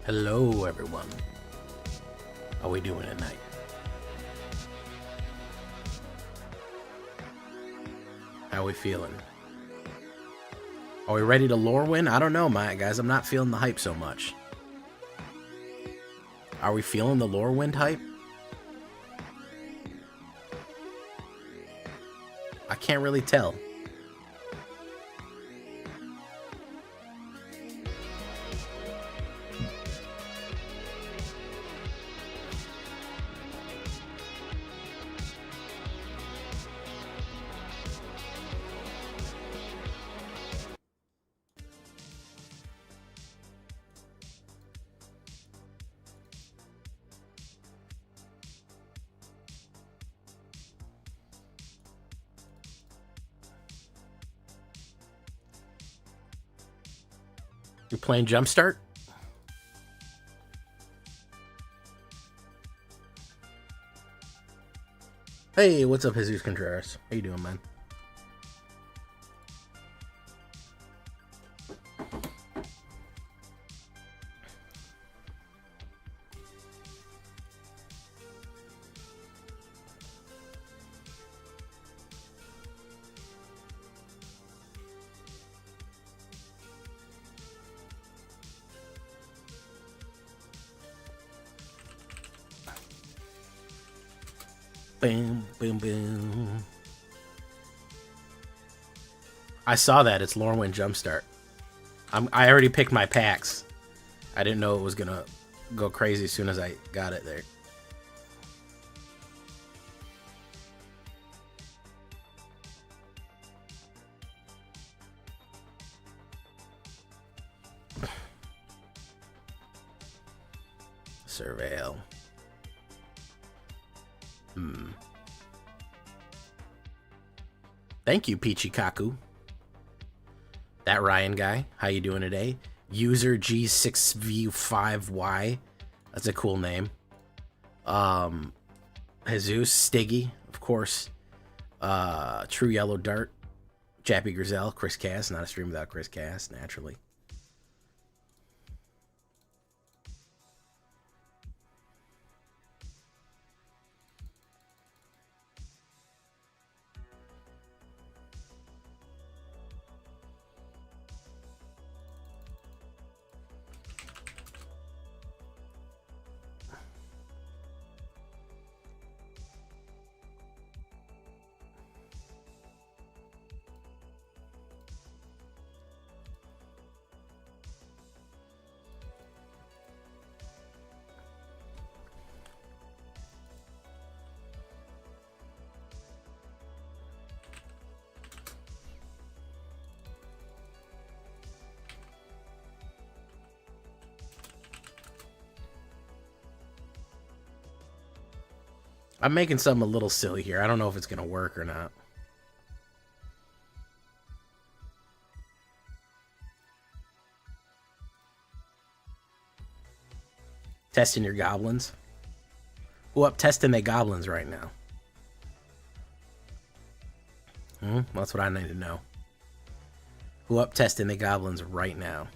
Hello, everyone. How we doing tonight? How we feeling? Are we ready to Lorwyn? I don't know, guys. I'm not feeling the hype so much. Are we feeling the Lorwyn hype? I can't really tell. You're playing Jumpstart? Hey, what's up, Jesus Contreras? How you doing, man? Boom, boom, boom. I saw that. It's Lorwyn Jumpstart. I already picked my packs. I didn't know it was gonna go crazy as soon as I got it there. Surveil. Thank you, Pichikaku. That Ryan guy. How you doing today? User G6V5Y. That's a cool name. Jesus, Stiggy, of course. True Yellow Dart. Jappy Grizel, Chris Cass. Not a stream without Chris Cass, naturally. I'm making something a little silly here. I don't know if it's going to work or not. Testing your goblins. Who up testing their goblins right now? That's what I need to know. Who up testing the goblins right now?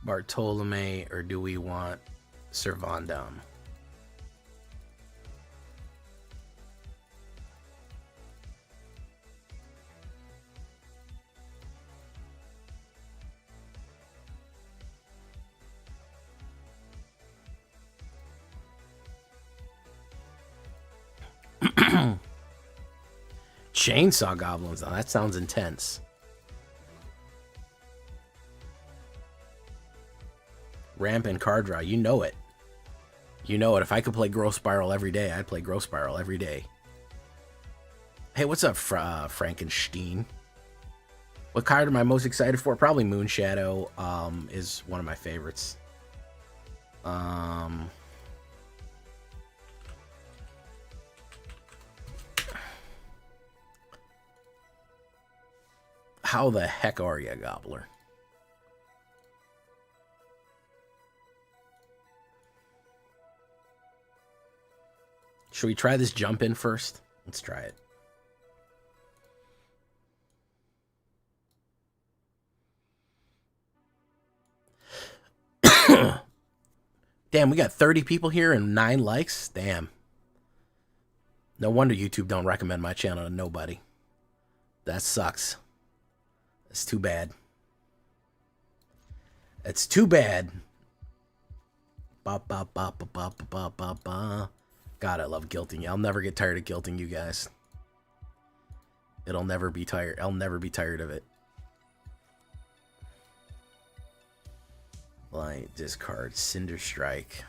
Bartolome, or do we want Servandom? Chainsaw goblins. Now that sounds intense. Ramp and card draw. You know it. You know it. If I could play Growth Spiral every day, I'd play Growth Spiral every day. Hey, what's up, Frankenstein? What card am I most excited for? Probably Moonshadow is one of my favorites. How the heck are ya, Gobbler? Should we try this jump in first? Let's try it. Damn, we got 30 people here and 9 likes. Damn. No wonder YouTube don't recommend my channel to nobody. That sucks. That's too bad. It's too bad. Ba ba ba ba ba ba ba ba. God, I love guilting you. I'll never get tired of guilting you guys. It'll never be tired. I'll never be tired of it. Light, discard, Cinder Strike.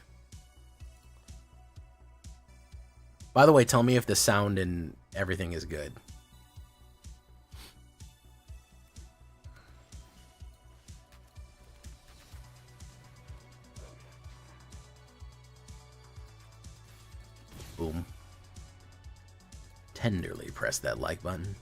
By the way, tell me if the sound and everything is good. Boom. Tenderly press that like button.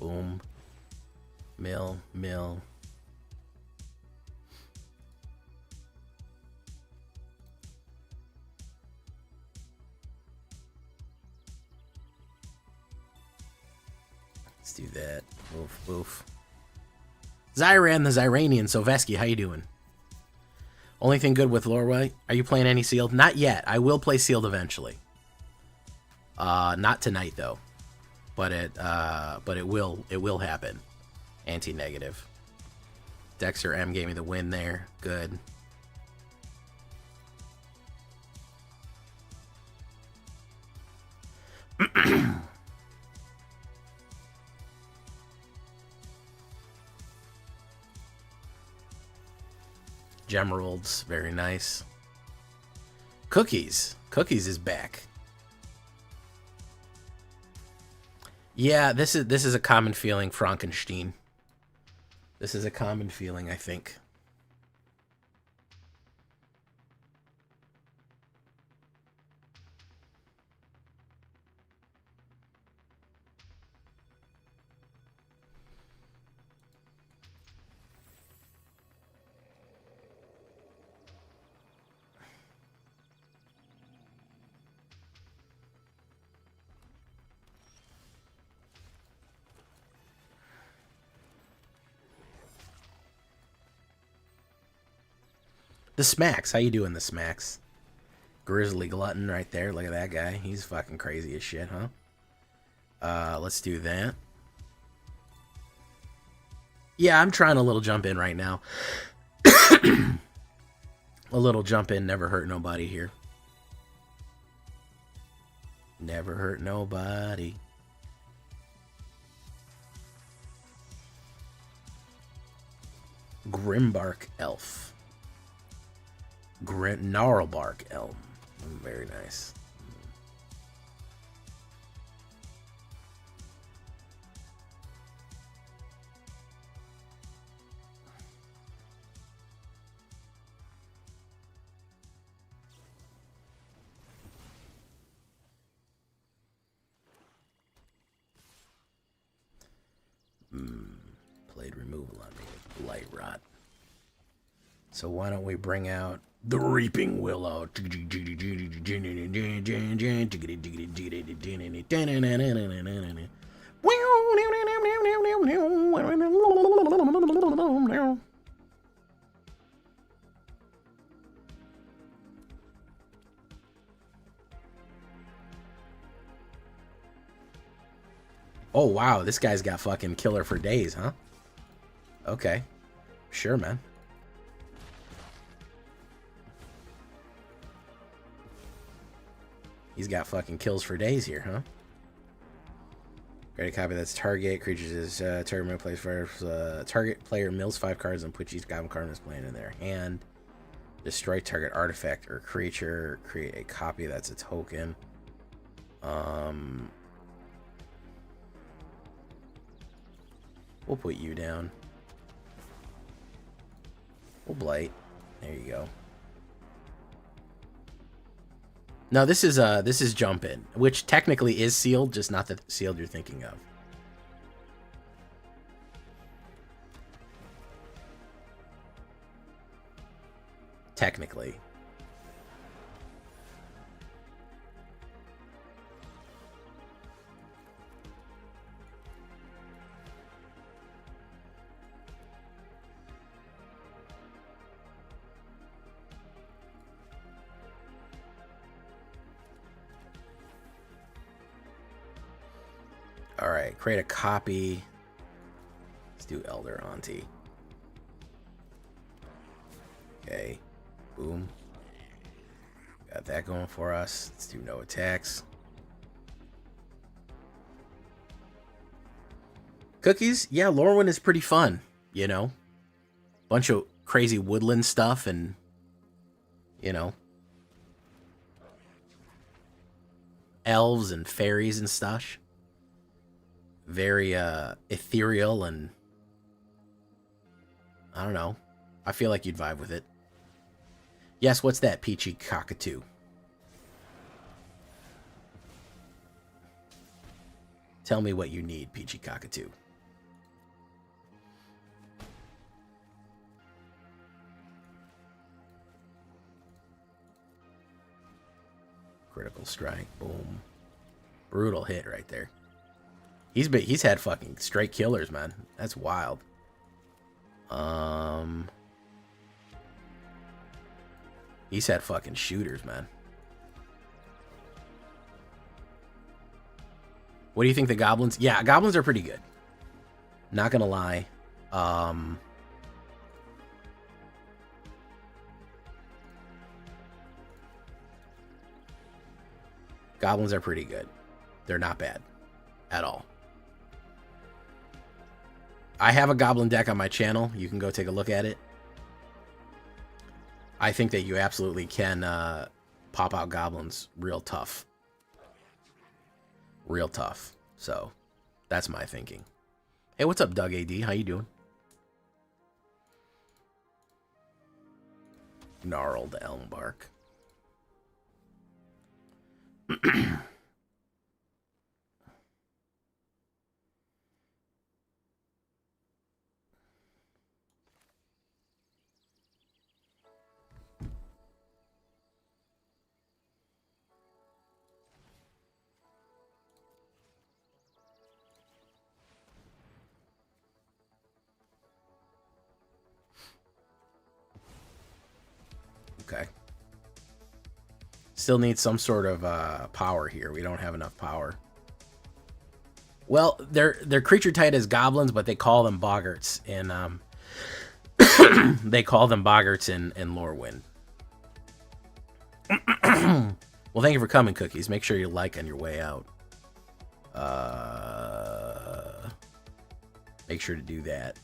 Boom. Mill. Let's do that. Oof, oof. Zyran the Zyranian. Soveski, how you doing? Only thing good with Lorwyn? Are you playing any sealed? Not yet. I will play sealed eventually. Not tonight though. But it will happen. Anti-negative. Dexter M gave me the win there. Good. Gemeralds, very nice. Cookies is back. Yeah, this is a common feeling, Frankenstein. This is a common feeling, I think. The Smacks, how you doing, the Smacks? Grizzly Glutton right there. Look at that guy. He's fucking crazy as shit, huh? Let's do that. Yeah, I'm trying a little jump in right now. A little jump in never hurt nobody here. Never hurt nobody. Grimbark Elf. Gnarlbark Elm. Very nice. Played removal on me with Blight Rot. So why don't we bring out the Reaping Willow. Oh, wow. This guy's got fucking killer for days, huh? Okay. Sure, man. He's got fucking kills for days here, huh? Create a copy that's target. Creatures is target plays for target player mills 5 cards and puts each goblin card in his plane in their hand. Destroy target artifact or creature. Create a copy that's a token. We'll put you down. We'll blight. There you go. No, this is jump in, which technically is sealed, just not the sealed you're thinking of. Technically. Alright, create a copy. Let's do Elder Auntie. Okay. Boom. Got that going for us. Let's do no attacks. Cookies? Yeah, Lorwyn is pretty fun, you know. Bunch of crazy woodland stuff and, you know, elves and fairies and stuff. Very ethereal and I don't know. I feel like you'd vibe with it. Yes, what's that, Peachy Cockatoo? Tell me what you need, Peachy Cockatoo. Critical strike, boom. Brutal hit right there. He's had fucking straight killers, man. That's wild. He's had fucking shooters, man. What do you think the goblins? Yeah, goblins are pretty good. Not gonna lie. Goblins are pretty good. They're not bad at all. I have a goblin deck on my channel. You can go take a look at it. I think that you absolutely can pop out goblins real tough. Real tough. So, that's my thinking. Hey, what's up, Doug AD? How you doing? Gnarled elm bark. Okay. Still need some sort of power here. We don't have enough power. Well, they're creature type as goblins, but they call them boggarts in they call them boggarts in Lorwyn. Well, thank you for coming, Cookies. Make sure you like on your way out. Make sure to do that.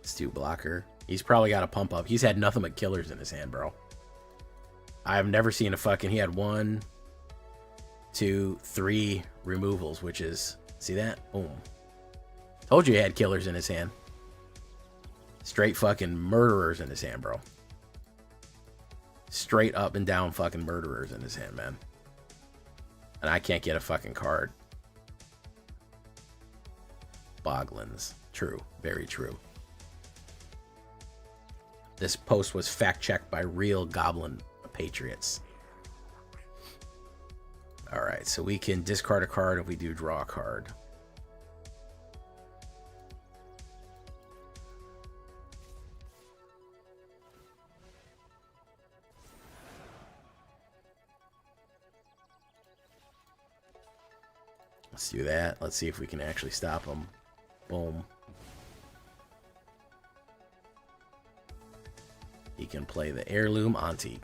Stu blocker. He's probably got a pump up. He's had nothing but killers in his hand, bro. I've never seen a fucking... He had 1, 2, 3 removals, which is... See that? Boom. Told you he had killers in his hand. Straight fucking murderers in his hand, bro. Straight up and down fucking murderers in his hand, man. And I can't get a fucking card. Boglins. True. Very true. This post was fact-checked by real Goblin Patriots. Alright, so we can discard a card if we do draw a card. Let's do that. Let's see if we can actually stop him. Boom. He can play the Heirloom Auntie.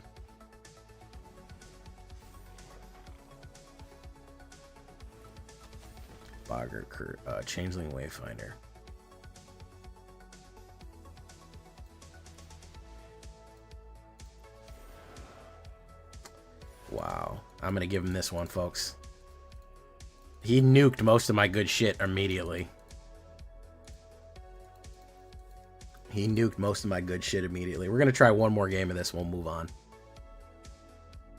Bogger, Changeling Wayfinder. Wow. I'm going to give him this one, folks. He nuked most of my good shit immediately. He nuked most of my good shit immediately. We're going to try one more game of this. We'll move on.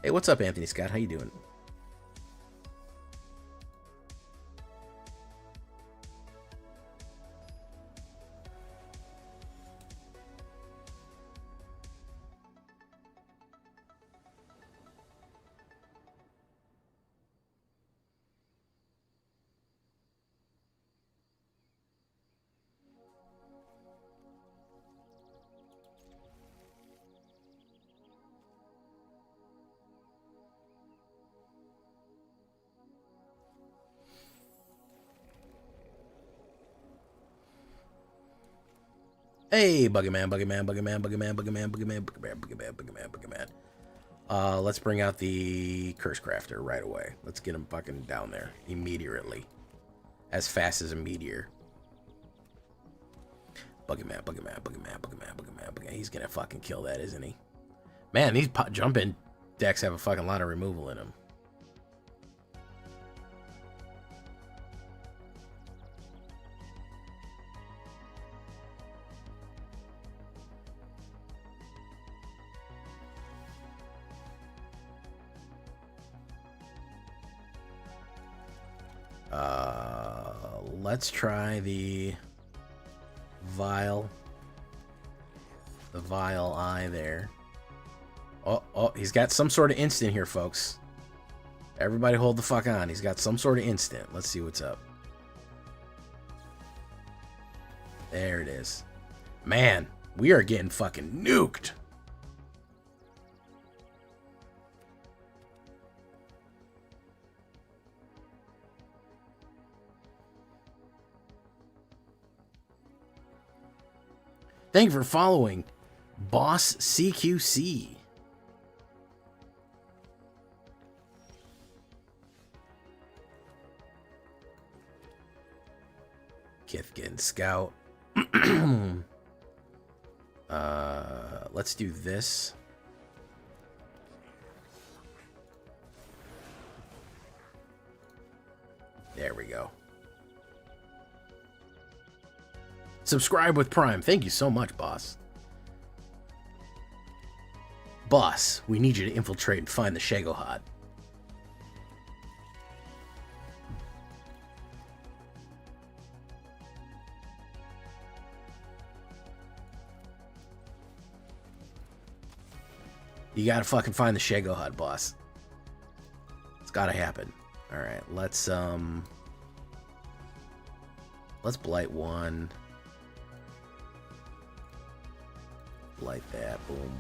Hey, what's up, Anthony Scott? How you doing? Hey, Buggerman. Let's bring out the Curse Crafter right away. Let's get him fucking down there immediately. As fast as a meteor. Buggerman. He's gonna fucking kill that, isn't he? Man, these jump-in decks have a fucking lot of removal in them. Let's try the Vile. The Vile Eye there. Oh, he's got some sort of instant here, folks. Everybody hold the fuck on. He's got some sort of instant. Let's see what's up. There it is. Man, we are getting fucking nuked. Thank you for following, Boss CQC. Kithkin Scout. Let's do this. There we go. Subscribe with Prime. Thank you so much, boss. Boss, we need you to infiltrate and find the Shagohod. You gotta fucking find the Shagohod, boss. It's gotta happen. Alright, let's blight one. Like that, boom.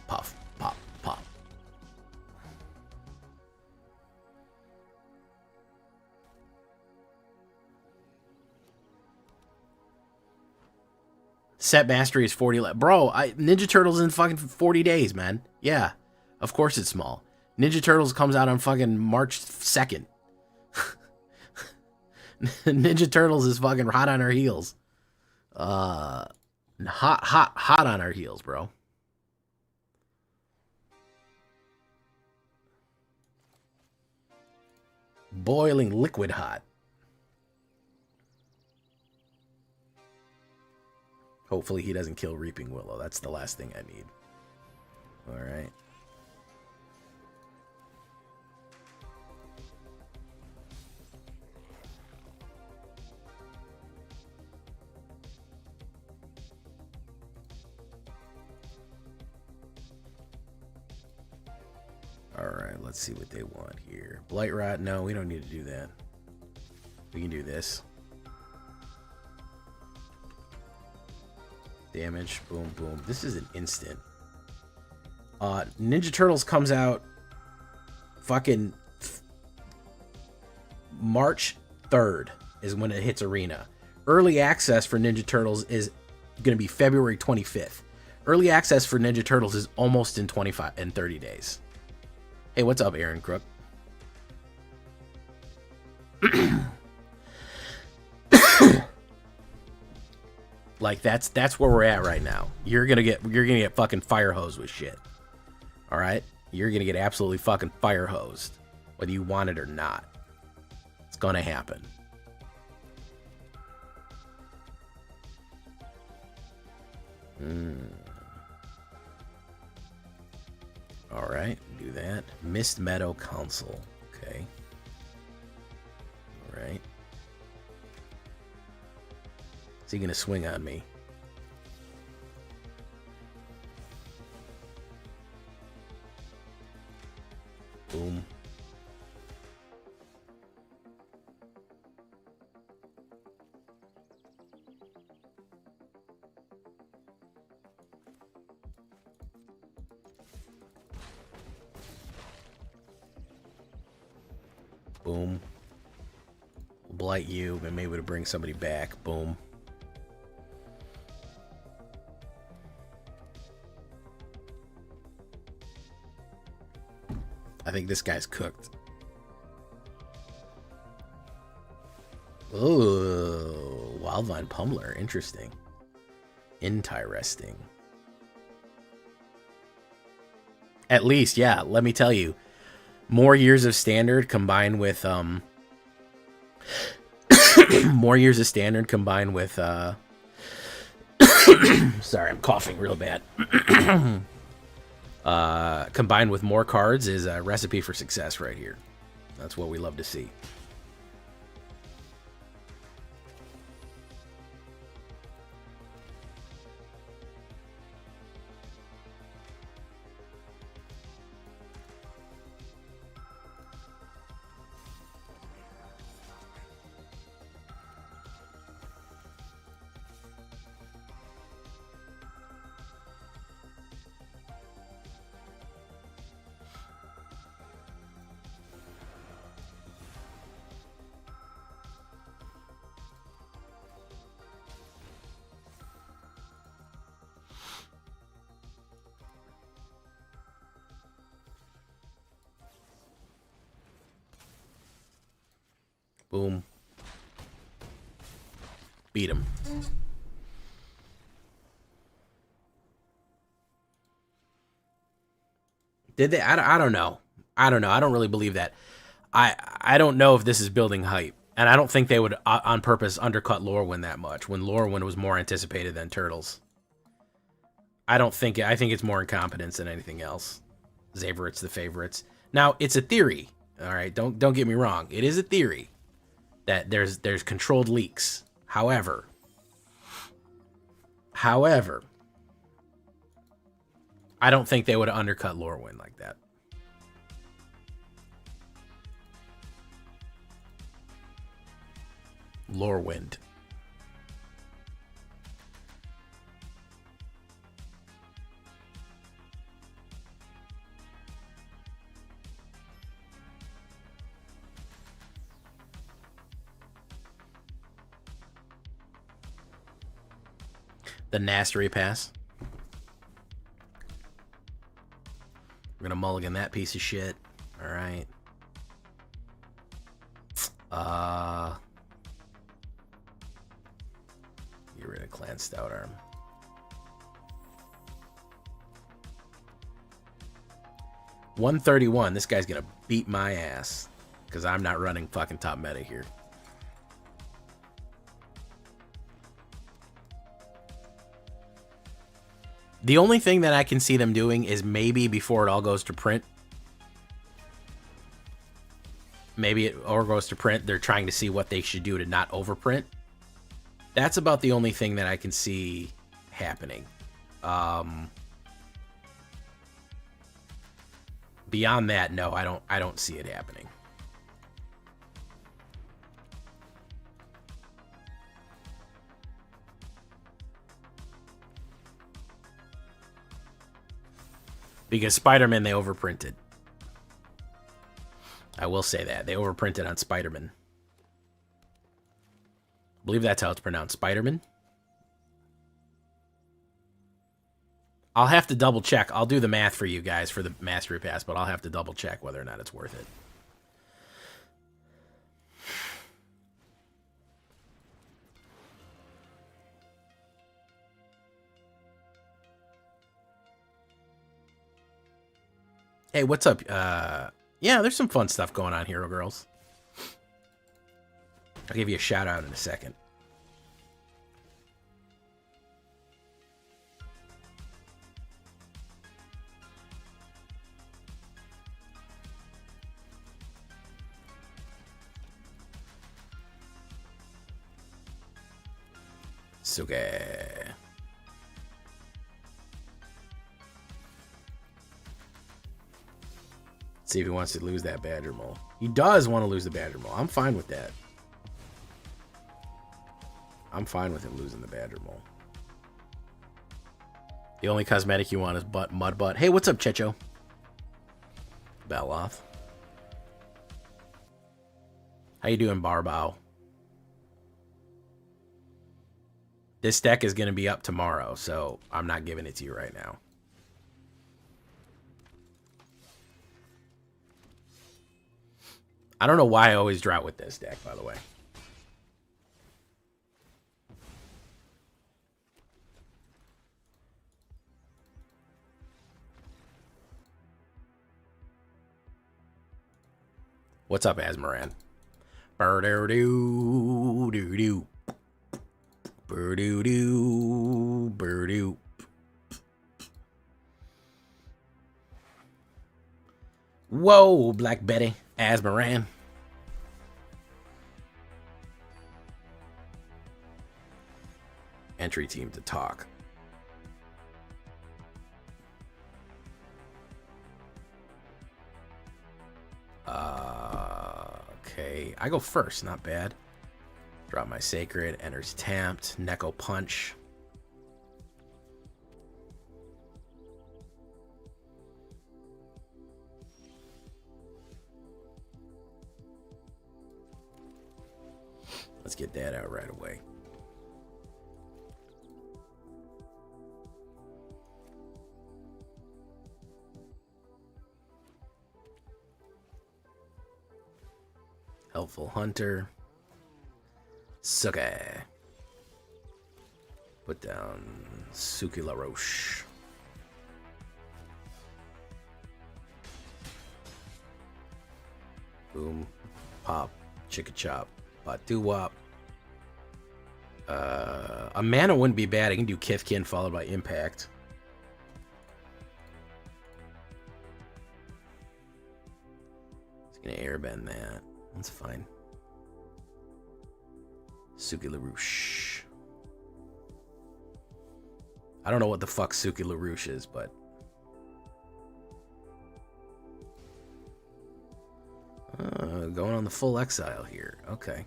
Puff, pop, pop. Set mastery is 40 left. Bro, Ninja Turtles in fucking 40 days, man. Yeah, of course it's small. Ninja Turtles comes out on fucking March 2nd. Ninja Turtles is fucking hot on our heels. Hot on our heels, bro. Boiling liquid hot. Hopefully he doesn't kill Reaping Willow. That's the last thing I need. All right. Alright, let's see what they want here. Blight Rot, no, we don't need to do that. We can do this. Damage, boom, boom. This is an instant. Ninja Turtles comes out fucking March 3rd is when it hits Arena. Early access for Ninja Turtles is going to be February 25th. Early access for Ninja Turtles is almost in 30 days. Hey, what's up, Aaron Crook? Like that's where we're at right now. You're gonna get fucking fire hosed with shit. All right, you're gonna get absolutely fucking fire hosed, whether you want it or not. It's gonna happen. All right, do that. Mist Meadow Council. Okay. All right. Is he gonna swing on me? Boom. Boom. Blight you, and maybe to bring somebody back. Boom. I think this guy's cooked. Ooh, Wildvine Pummeler. Interesting. Interesting. At least, yeah, let me tell you. More years of standard combined with more years of standard combined with sorry, I'm coughing real bad. Combined with more cards is a recipe for success right here. That's what we love to see. Boom. Beat him. Did they? I don't know. I don't know. I don't really believe that. I don't know if this is building hype. And I don't think they would on purpose undercut Lorwyn that much when Lorwyn was more anticipated than Turtles. I think it's more incompetence than anything else. Xaverets the favorites. Now, it's a theory. All right, don't get me wrong. It is a theory that there's controlled leaks. However, I don't think they would have undercut Lorwyn like that. Lorwyn. The Nastery pass. We're gonna mulligan that piece of shit. All right. Get rid of Clan Stout Arm. $131. This guy's gonna beat my ass because I'm not running fucking top meta here. The only thing that I can see them doing is maybe before it all goes to print. Maybe it all goes to print. They're trying to see what they should do to not overprint. That's about the only thing that I can see happening. Beyond that, no, I don't see it happening. Because Spider-Man, they overprinted. I will say that. They overprinted on Spider-Man. I believe that's how it's pronounced. Spider-Man? I'll have to double check. I'll do the math for you guys for the Mastery Pass, but I'll have to double check whether or not it's worth it. Hey, what's up? Yeah, there's some fun stuff going on, Hero Girls. I'll give you a shout out in a second. Okay. See if he wants to lose that Badger Mole. He does want to lose the Badger Mole. I'm fine with that. I'm fine with him losing the Badger Mole. The only cosmetic you want is Mud Butt. Hey, what's up, Checho? Beloth. How you doing, Barbow? This deck is going to be up tomorrow, so I'm not giving it to you right now. I don't know why I always drought with this deck, by the way. What's up, Asmaran? Bird-doo-doo-doo-doo. Bird-doo-doo, bird-doo. Whoa, Black Betty. Asmaran. Entry team to talk. Okay, I go first, not bad. Drop my Sacred, enters tapped, Neko Punch. Let's get that out right away. Helpful Hunter. Suke. Put down Suki La Roche. Boom. Pop. Chicka Chop. Batu Wop. A mana wouldn't be bad. I can do Kithkin followed by Impact. It's gonna airbend that. That's fine. Suki LaRouche. I don't know what the fuck Suki LaRouche is, but going on the full exile here. Okay.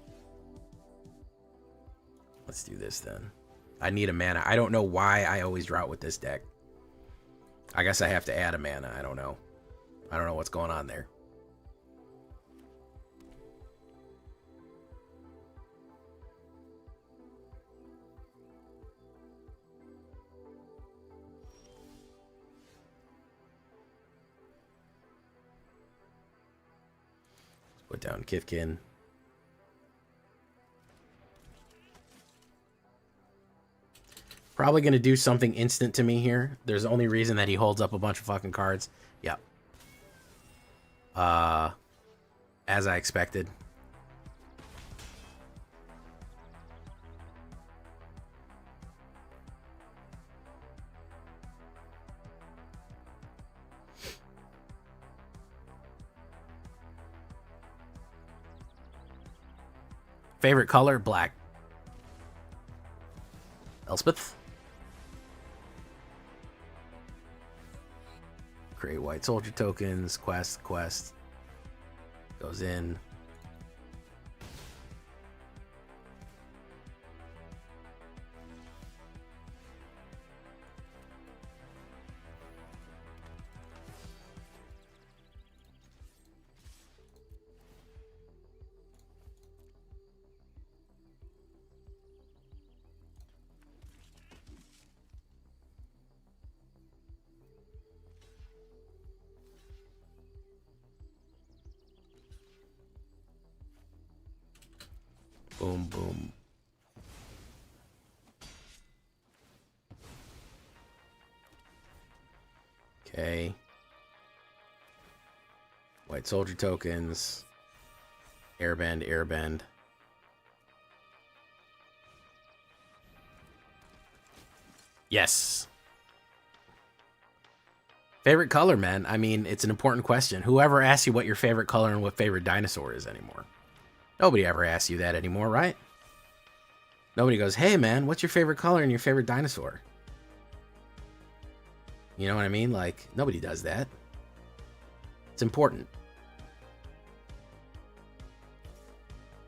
Let's do this then. I need a mana. I don't know why I always drought with this deck. I guess I have to add a mana. I don't know. I don't know what's going on there. Put down Kithkin. Probably going to do something instant to me here. There's the only reason that he holds up a bunch of fucking cards. Yep. As I expected. Favorite color? Black. Elspeth? Create white soldier tokens. Quest. Goes in. Boom, boom. Okay. White soldier tokens. Airbend. Yes. Favorite color, man. I mean, it's an important question. Whoever asks you what your favorite color and what favorite dinosaur is anymore? Nobody ever asks you that anymore, right? Nobody goes, hey, man, what's your favorite color and your favorite dinosaur? You know what I mean? Like, nobody does that. It's important.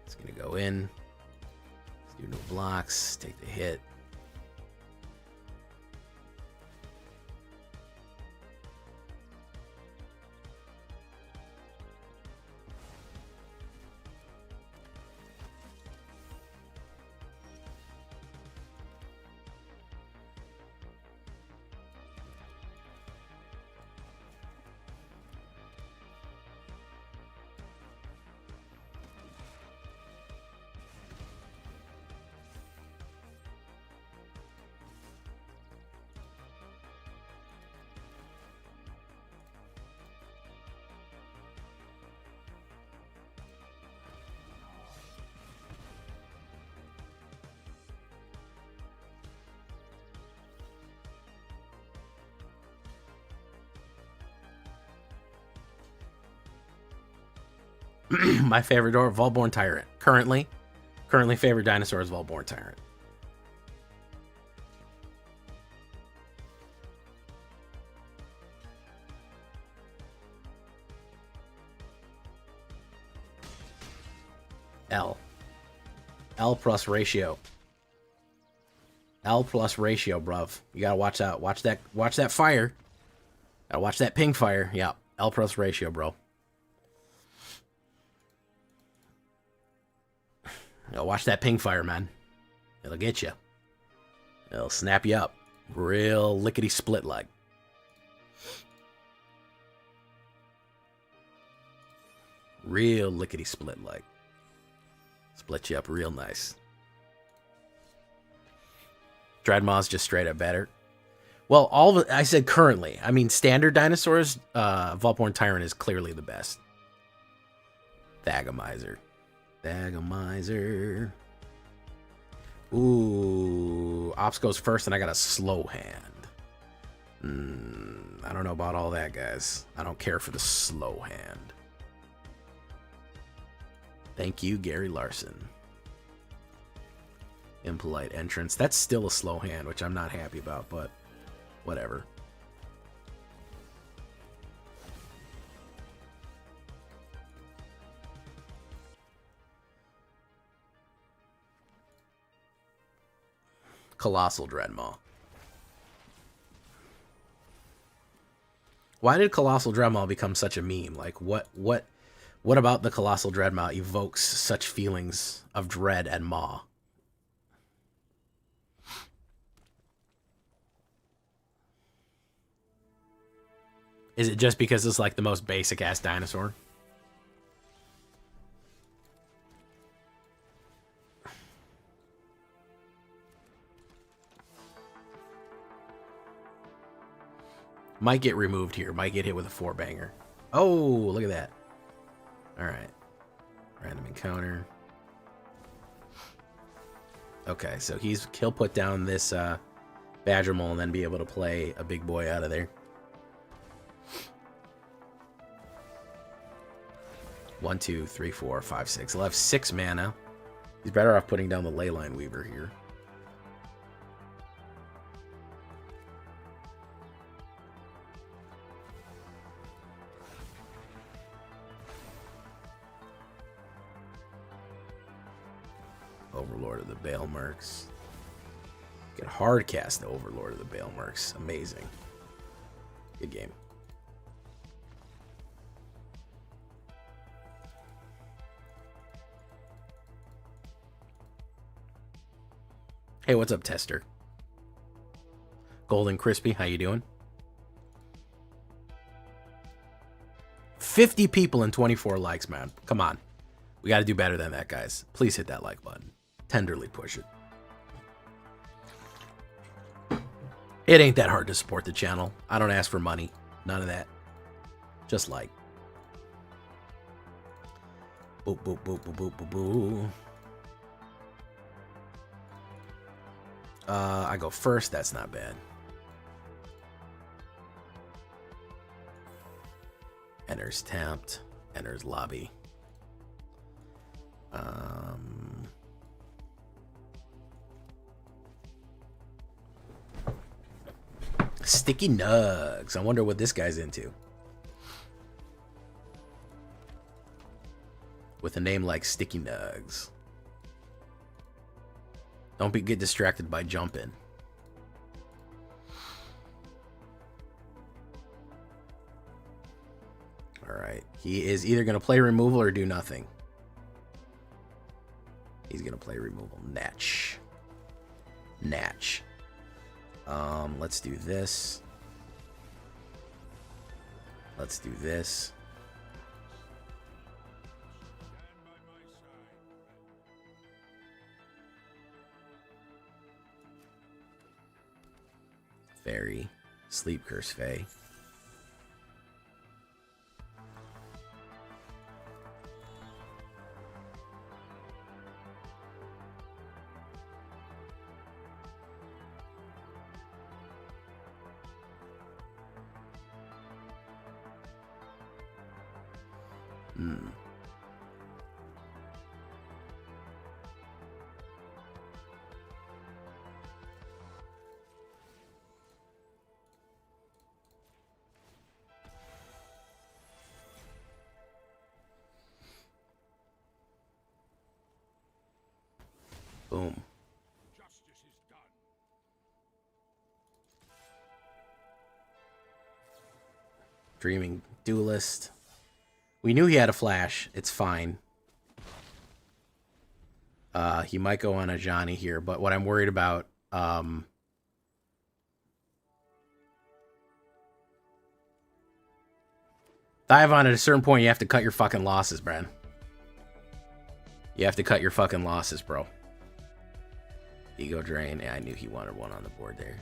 It's going to go in. Let's do no blocks. Take the hit. My favorite Volborn Tyrant. Currently favorite dinosaur is Volborn Tyrant. L plus ratio. L plus ratio, bruv. You gotta watch out. Watch that fire. Gotta watch that ping fire. Yeah. L plus ratio, bro. Watch that ping fire, man. It'll get you. It'll snap you up. Real lickety split like. Real lickety split like. Split you up real nice. Dreadmaw's just straight up better. Well, I said currently. I mean, standard dinosaurs, Volborn Tyrant is clearly the best. Thagomizer. Ooh, Ops goes first, and I got a slow hand. I don't know about all that, guys. I don't care for the slow hand. Thank you, Gary Larson. Impolite entrance. That's still a slow hand, which I'm not happy about, but whatever. Colossal Dreadmaw. Why did Colossal Dreadmaw become such a meme? Like, what about the Colossal Dreadmaw evokes such feelings of dread and maw? Is it just because it's like the most basic ass dinosaur? Might get removed here. Might get hit with a 4-banger. Oh, look at that. Alright. Random encounter. Okay, so he'll put down this Badger Mole and then be able to play a big boy out of there. 1, 2, 3, 4, 5, 6. He'll have 6 mana. He's better off putting down the Leyline Weaver here. Overlord of the Balemercs. Can hard cast the Overlord of the Balemercs. Amazing. Good game. Hey, what's up, Tester? Golden Crispy, how you doing? 50 people and 24 likes, man. Come on. We got to do better than that, guys. Please hit that like button. Tenderly push it. It ain't that hard to support the channel. I don't ask for money. None of that. Just like. Boop, boop, boop, boop, boop, boop, boop. I go first. That's not bad. Enters tapped. Enters lobby. Sticky Nugs. I wonder what this guy's into. With a name like Sticky Nugs. Don't get distracted by jumping. Alright. He is either going to play removal or do nothing. He's going to play removal. Natch. Natch. Let's do this. Let's do this. Fairy. Sleep Curse Fae. Boom. Justice is done. Dreaming Duelist. We knew he had a flash. It's fine. He might go on a Johnny here, but what I'm worried about... Dive-On, at a certain point, you have to cut your fucking losses, Brad. You have to cut your fucking losses, bro. Ego Drain. Yeah, I knew he wanted one on the board there.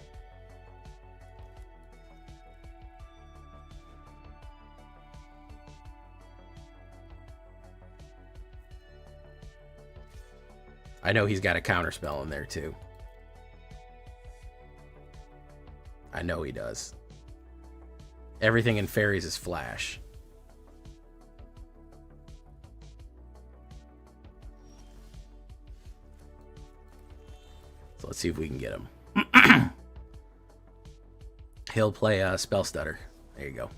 I know he's got a counterspell in there, too. I know he does. Everything in fairies is flash. So let's see if we can get him. He'll play Spell Stutter. There you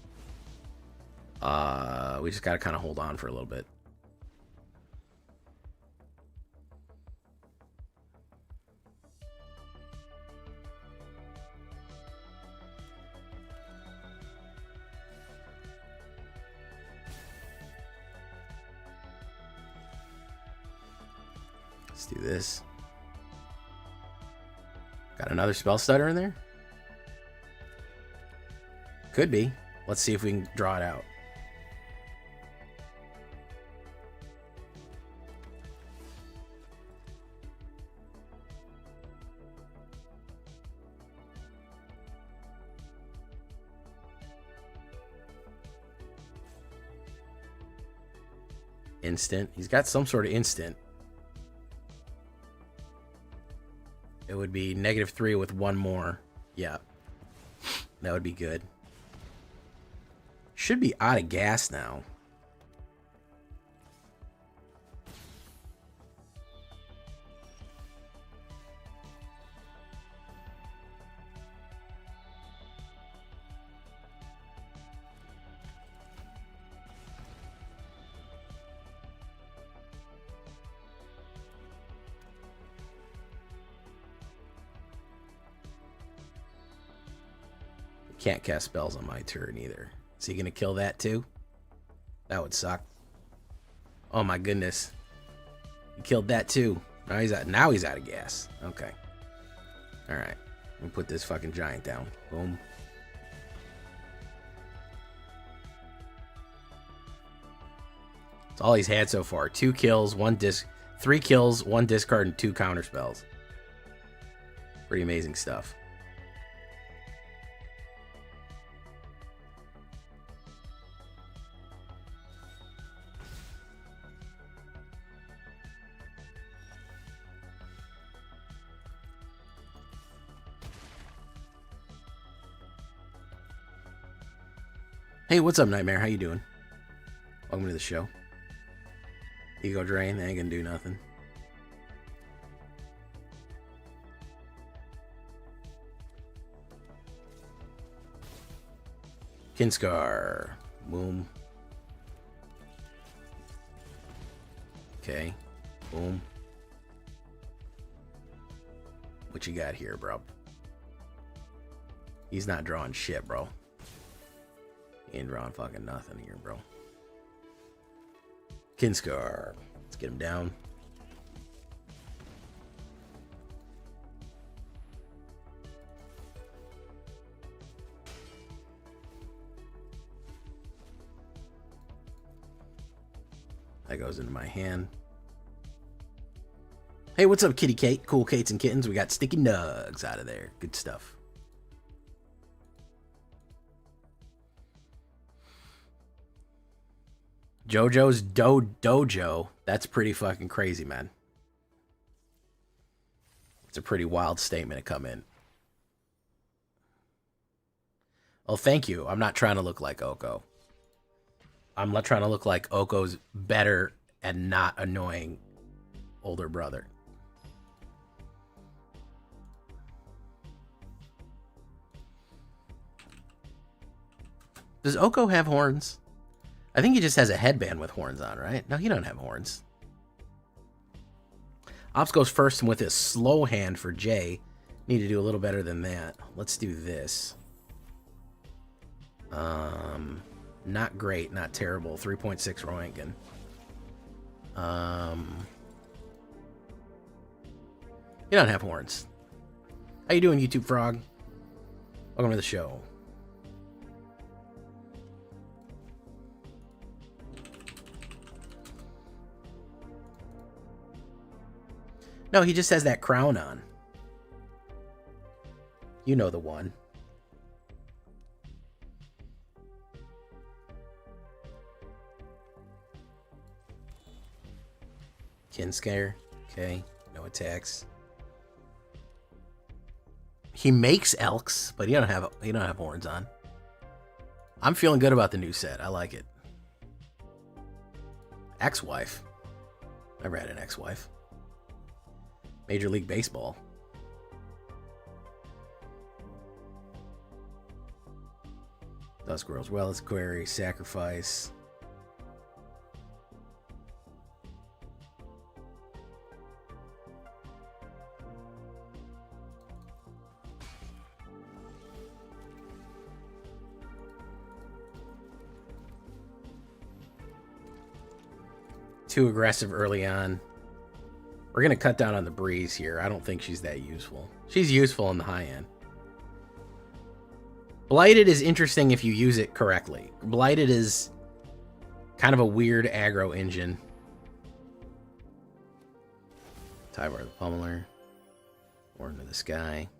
go. We just got to kind of hold on for a little bit. Let's do this. Got another Spell Stutter in there? Could be. Let's see if we can draw it out. Instant. He's got some sort of instant. It would be -3 with one more. Yeah. That would be good. Should be out of gas now. Can't cast spells on my turn either. Is he going to kill that too? That would suck. Oh my goodness. He killed that too. Now he's out of gas. Okay. Alright. Let me put this fucking giant down. Boom. That's all he's had so far. 2 kills, 3 kills, 1 discard, and 2 counter spells. Pretty amazing stuff. Hey, what's up, Nightmare? How you doing? Welcome to the show. Ego Drain, they ain't gonna do nothing. Kinskar. Boom. Okay. Boom. What you got here, bro? He's not drawing shit, bro. He ain't drawing fucking nothing here, bro. Kinskar. Let's get him down. That goes into my hand. Hey, what's up, Kitty Kate? Cool Kates and Kittens. We got Sticky Nugs out of there. Good stuff. JoJo's Dojo. That's pretty fucking crazy, man. It's a pretty wild statement to come in. Oh, thank you. I'm not trying to look like Oko. I'm not trying to look like Oko's better and not annoying older brother. Does Oko have horns? I think he just has a headband with horns on, right? No, he don't have horns. Ops goes first with his slow hand for Jay. Need to do a little better than that. Let's do this. Not great, not terrible. 3.6 Roentgen. You don't have horns. How you doing, YouTube Frog? Welcome to the show. No, he just has that crown on. You know the one. Kinskar. Okay. No attacks. He makes elks, but he don't have horns on. I'm feeling good about the new set. I like it. Ex-wife. Never had an ex-wife. Major League Baseball. Dusk Girls, Reliquary, Sacrifice. Too aggressive early on. We're going to cut down on the breeze here. I don't think she's that useful. She's useful in the high end. Blighted is interesting if you use it correctly. Blighted is kind of a weird aggro engine. Tyvar the Pummeler. Warden of the Sky.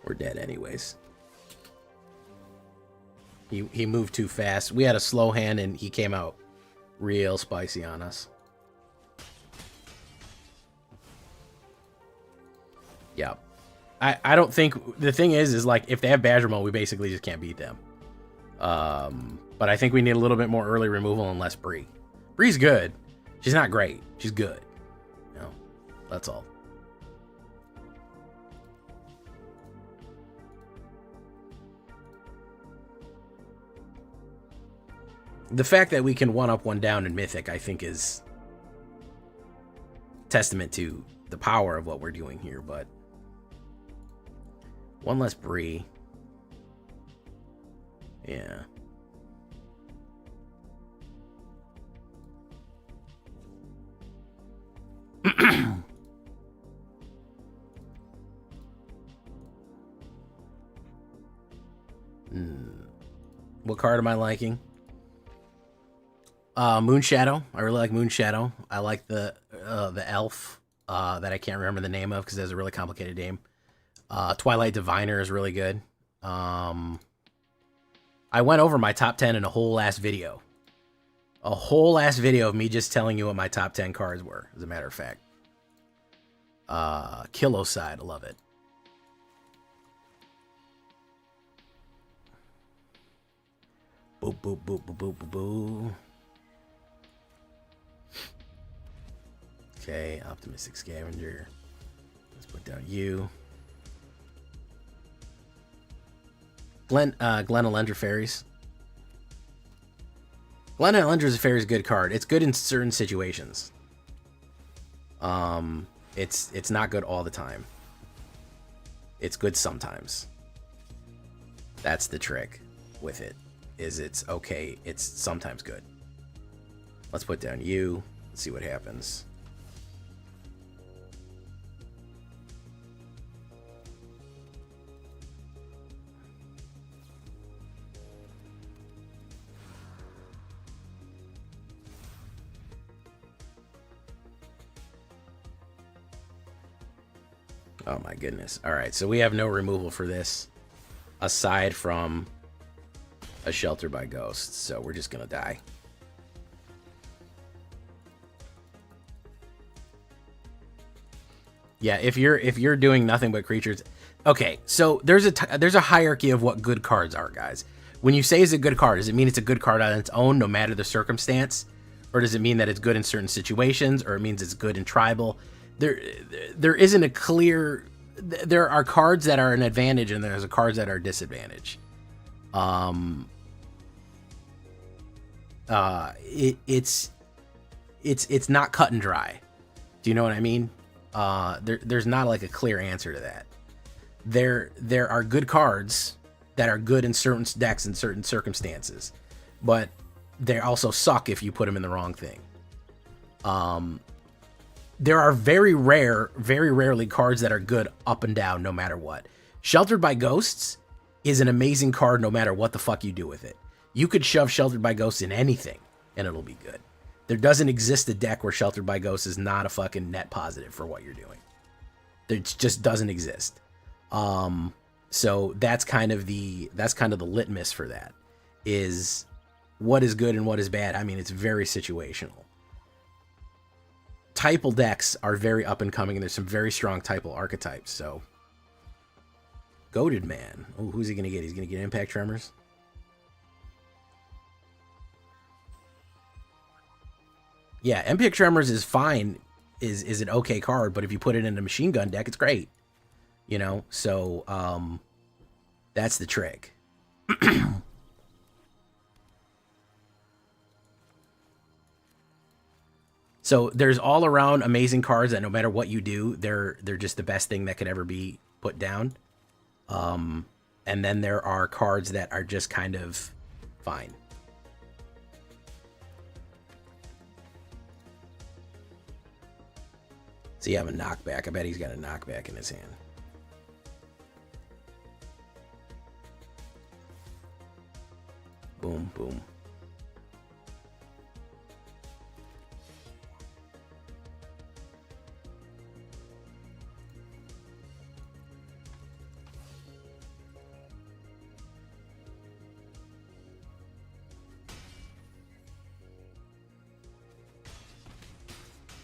We're dead anyways. He moved too fast. We had a slow hand and he came out real spicy on us. Yeah. I don't think... The thing is like, if they have Badger Mode, we basically just can't beat them. But I think we need a little bit more early removal and less Bree. Bree's good. She's not great. She's good. You know, that's all. The fact that we can one up, one down in Mythic, I think, is testament to the power of what we're doing here, but one less Bree. Yeah. What card am I liking? Moonshadow. I really like Moonshadow. I like the elf that I can't remember the name of because it has a really complicated name. Twilight Diviner is really good. I went over my top 10 in a whole last video. A whole last video of me just telling you what my top 10 cards were, as a matter of fact. Kiloside, I love it. Boop, boop, boop, boop, boop, boop, boop. Okay, Optimistic Scavenger. Let's put down you. Glen Elendra Fairies. Glen Elendra Fairies is a good card. It's good in certain situations. It's not good all the time. It's good sometimes. That's the trick with it. Is it's okay. It's sometimes good. Let's put down you. Let's see what happens. Oh my goodness. All right, so we have no removal for this aside from a Shelter by Ghosts, so we're just gonna die. Yeah, if you're doing nothing but creatures. Okay, so there's a hierarchy of what good cards are, guys. When you say it's a good card, does it mean it's a good card on its own no matter the circumstance? Or does it mean that it's good in certain situations, or it means it's good in tribal? There isn't a clear. There are cards that are an advantage, and there's cards that are a disadvantage. It's not cut and dry. Do you know what I mean? There's not like a clear answer to that. There are good cards that are good in certain decks in certain circumstances, but they also suck if you put them in the wrong thing. There are very rarely cards that are good up and down no matter what. Sheltered by Ghosts is an amazing card no matter what the fuck you do with it. You could shove Sheltered by Ghosts in anything and it'll be good. There doesn't exist a deck where Sheltered by Ghosts is not a fucking net positive for what you're doing. It just doesn't exist. So that's kind of the litmus for that, is what is good and what is bad. I mean, it's very situational. Typal decks are very up and coming, and there's some very strong typal archetypes. So, Goated Man. Oh, who's he gonna get? He's gonna get Impact Tremors. Yeah, Impact Tremors is fine. Is an okay card, but if you put it in a machine gun deck, it's great. You know, so that's the trick. So there's all around amazing cards that no matter what you do, they're just the best thing that could ever be put down. And then there are cards that are just kind of fine. So you have a knockback. I bet he's got a knockback in his hand. Boom, boom.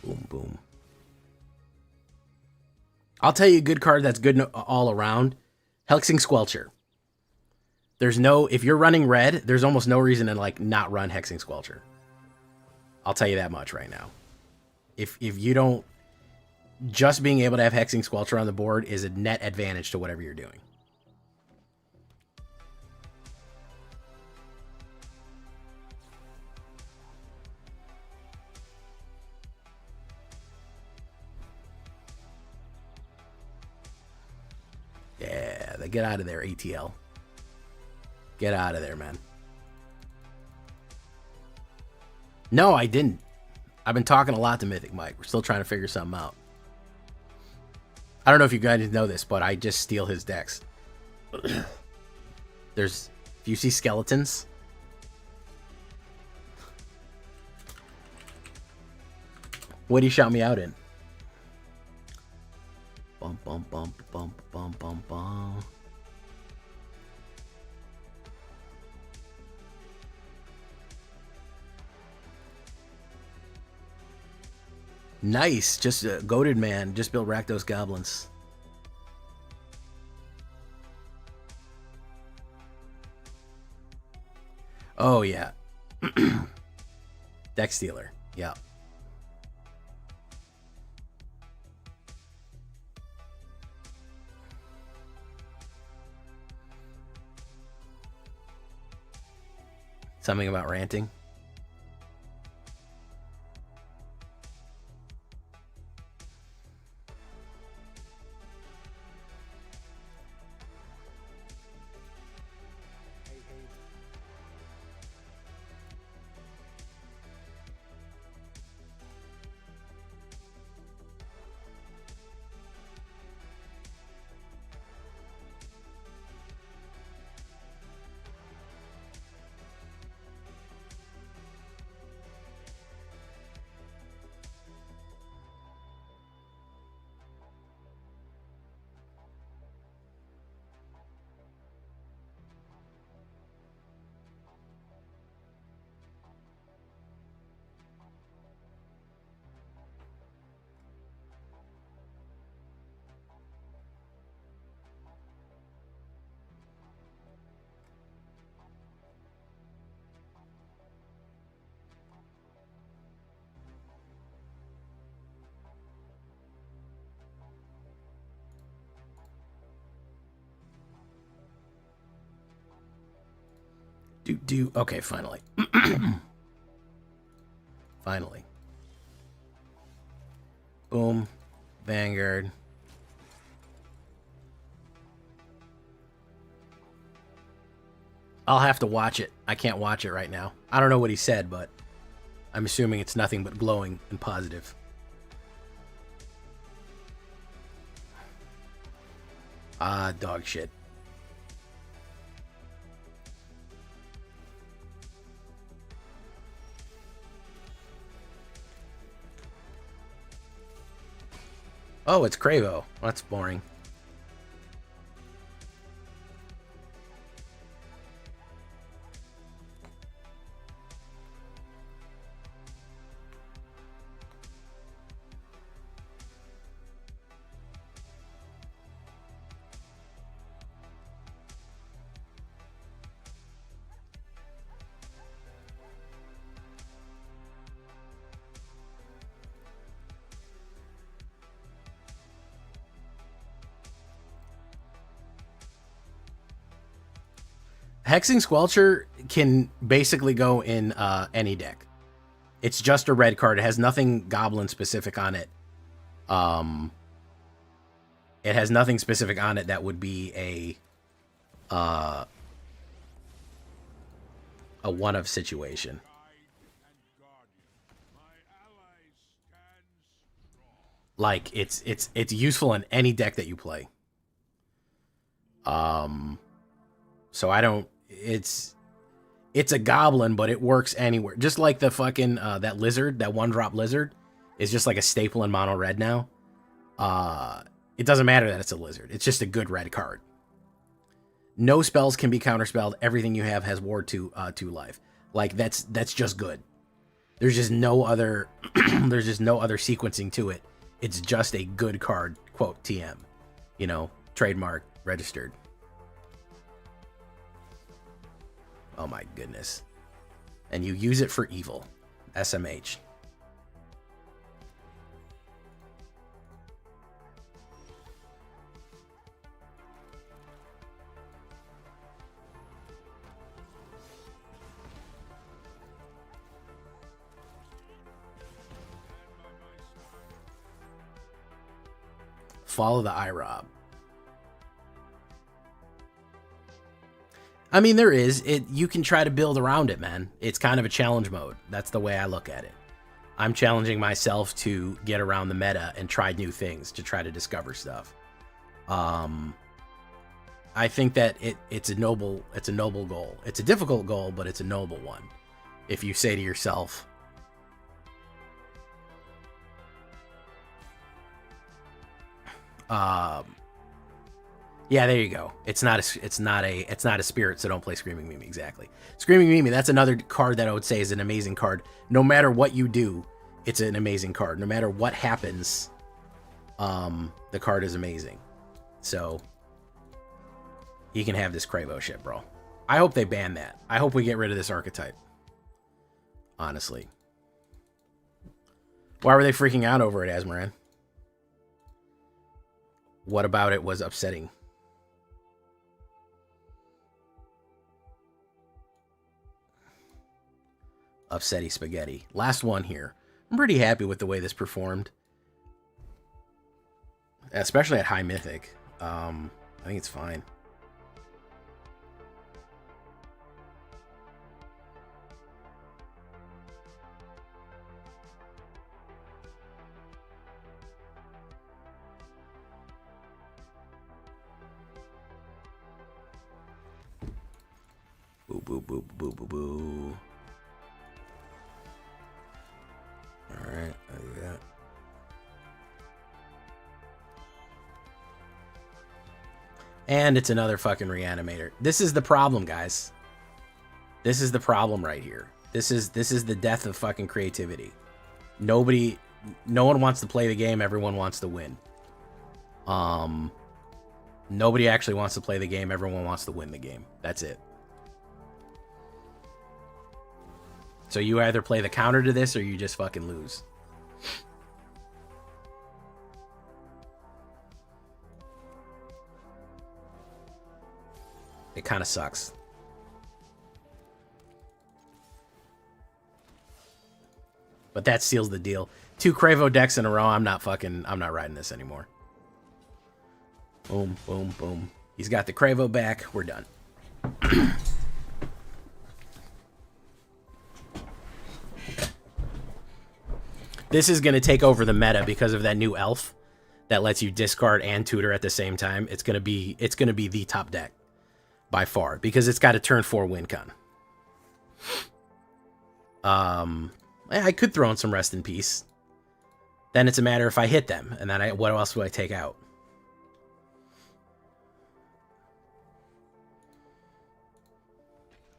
Boom, boom. I'll tell you a good card that's good all around. Hexing Squelcher. There's no, if you're running red, there's almost no reason to like not run Hexing Squelcher. I'll tell you that much right now. If you don't, just being able to have Hexing Squelcher on the board is a net advantage to whatever you're doing. Yeah, get out of there, ATL. Get out of there, man. No, I didn't. I've been talking a lot to Mythic Mike. We're still trying to figure something out. I don't know if you guys know this, but I just steal his decks. If you see skeletons, what do you shout me out in? Bum bum bum bum bum bum bum. Nice, just goated man. Just built Rakdos Goblins. Oh yeah, deck stealer. Yeah. Something about ranting. Okay, finally. Finally. Boom. Vanguard. I'll have to watch it. I can't watch it right now. I don't know what he said, but I'm assuming it's nothing but glowing and positive. Ah, dog shit. Oh, it's Cravo. That's boring. Hexing Squelcher can basically go in any deck. It's just a red card. It has nothing goblin specific on it. It has nothing specific on it that would be a one-of situation. Like it's useful in any deck that you play. So I don't. It's a goblin, but it works anywhere. Just like the fucking that lizard, that one-drop lizard, is just like a staple in mono red now. It doesn't matter that it's a lizard. It's just a good red card. No spells can be counterspelled. Everything you have has ward 2 life. Like that's just good. There's just no other there's just no other sequencing to it. It's just a good card, quote TM. You know, trademark, registered. Oh my goodness. And you use it for evil. SMH. Follow the IROB. I mean, there is. You can try to build around it, man. It's kind of a challenge mode. That's the way I look at it. I'm challenging myself to get around the meta and try new things, to try to discover stuff. I think that it's a noble goal. It's a difficult goal, but it's a noble one. If you say to yourself, yeah, there you go. It's not a spirit, so don't play Screaming Mimi. Exactly. Screaming Mimi, that's another card that I would say is an amazing card. No matter what you do, it's an amazing card. No matter what happens, the card is amazing. So you can have this Cravo shit, bro. I hope they ban that. I hope we get rid of this archetype. Honestly. Why were they freaking out over it, Asmaran? What about it was upsetting? Upsetty spaghetti. Last one here. I'm pretty happy with the way this performed. Especially at high mythic. I think it's fine. Boo, boo, boo, boo, boo, boo. Alright, I do that. And it's another fucking reanimator. This is the problem, guys. This is the problem right here. This is the death of fucking creativity. No one wants to play the game, everyone wants to win. Nobody actually wants to play the game, everyone wants to win the game. That's it. So you either play the counter to this or you just fucking lose. It kind of sucks. But that seals the deal. 2 Cravo decks in a row. I'm not riding this anymore. Boom, boom, boom. He's got the Cravo back. We're done. This is going to take over the meta because of that new elf that lets you discard and tutor at the same time. It's going to be the top deck by far because it's got a turn 4 win con. I could throw in some Rest in Peace. Then it's a matter if I hit them, and then what else do I take out?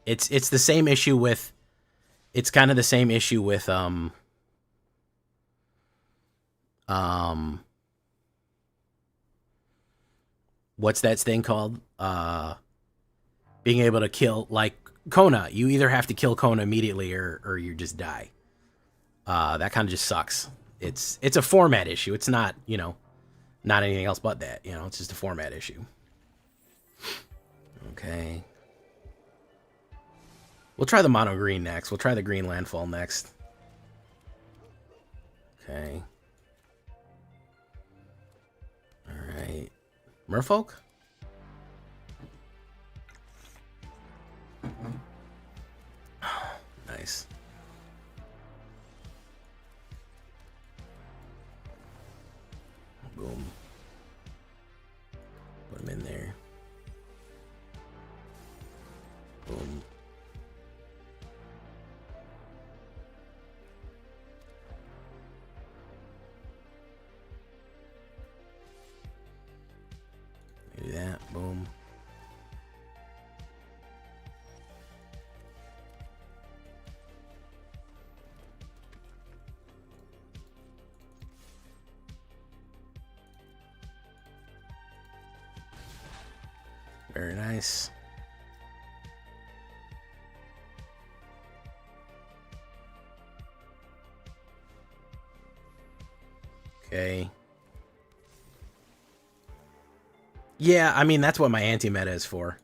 It's the same issue with. It's kind of the same issue with what's that thing called? Being able to kill, like Kona. You either have to kill Kona immediately or you just die. That kind of just sucks. It's a format issue. It's not, not anything else but that. It's just a format issue. Okay. We'll try the mono green next. We'll try the green landfall next. Okay. Alright. Merfolk? Nice. Boom. Put him in there. Boom. Do that. Boom. Very nice. Okay. Yeah, I mean, that's what my anti-meta is for.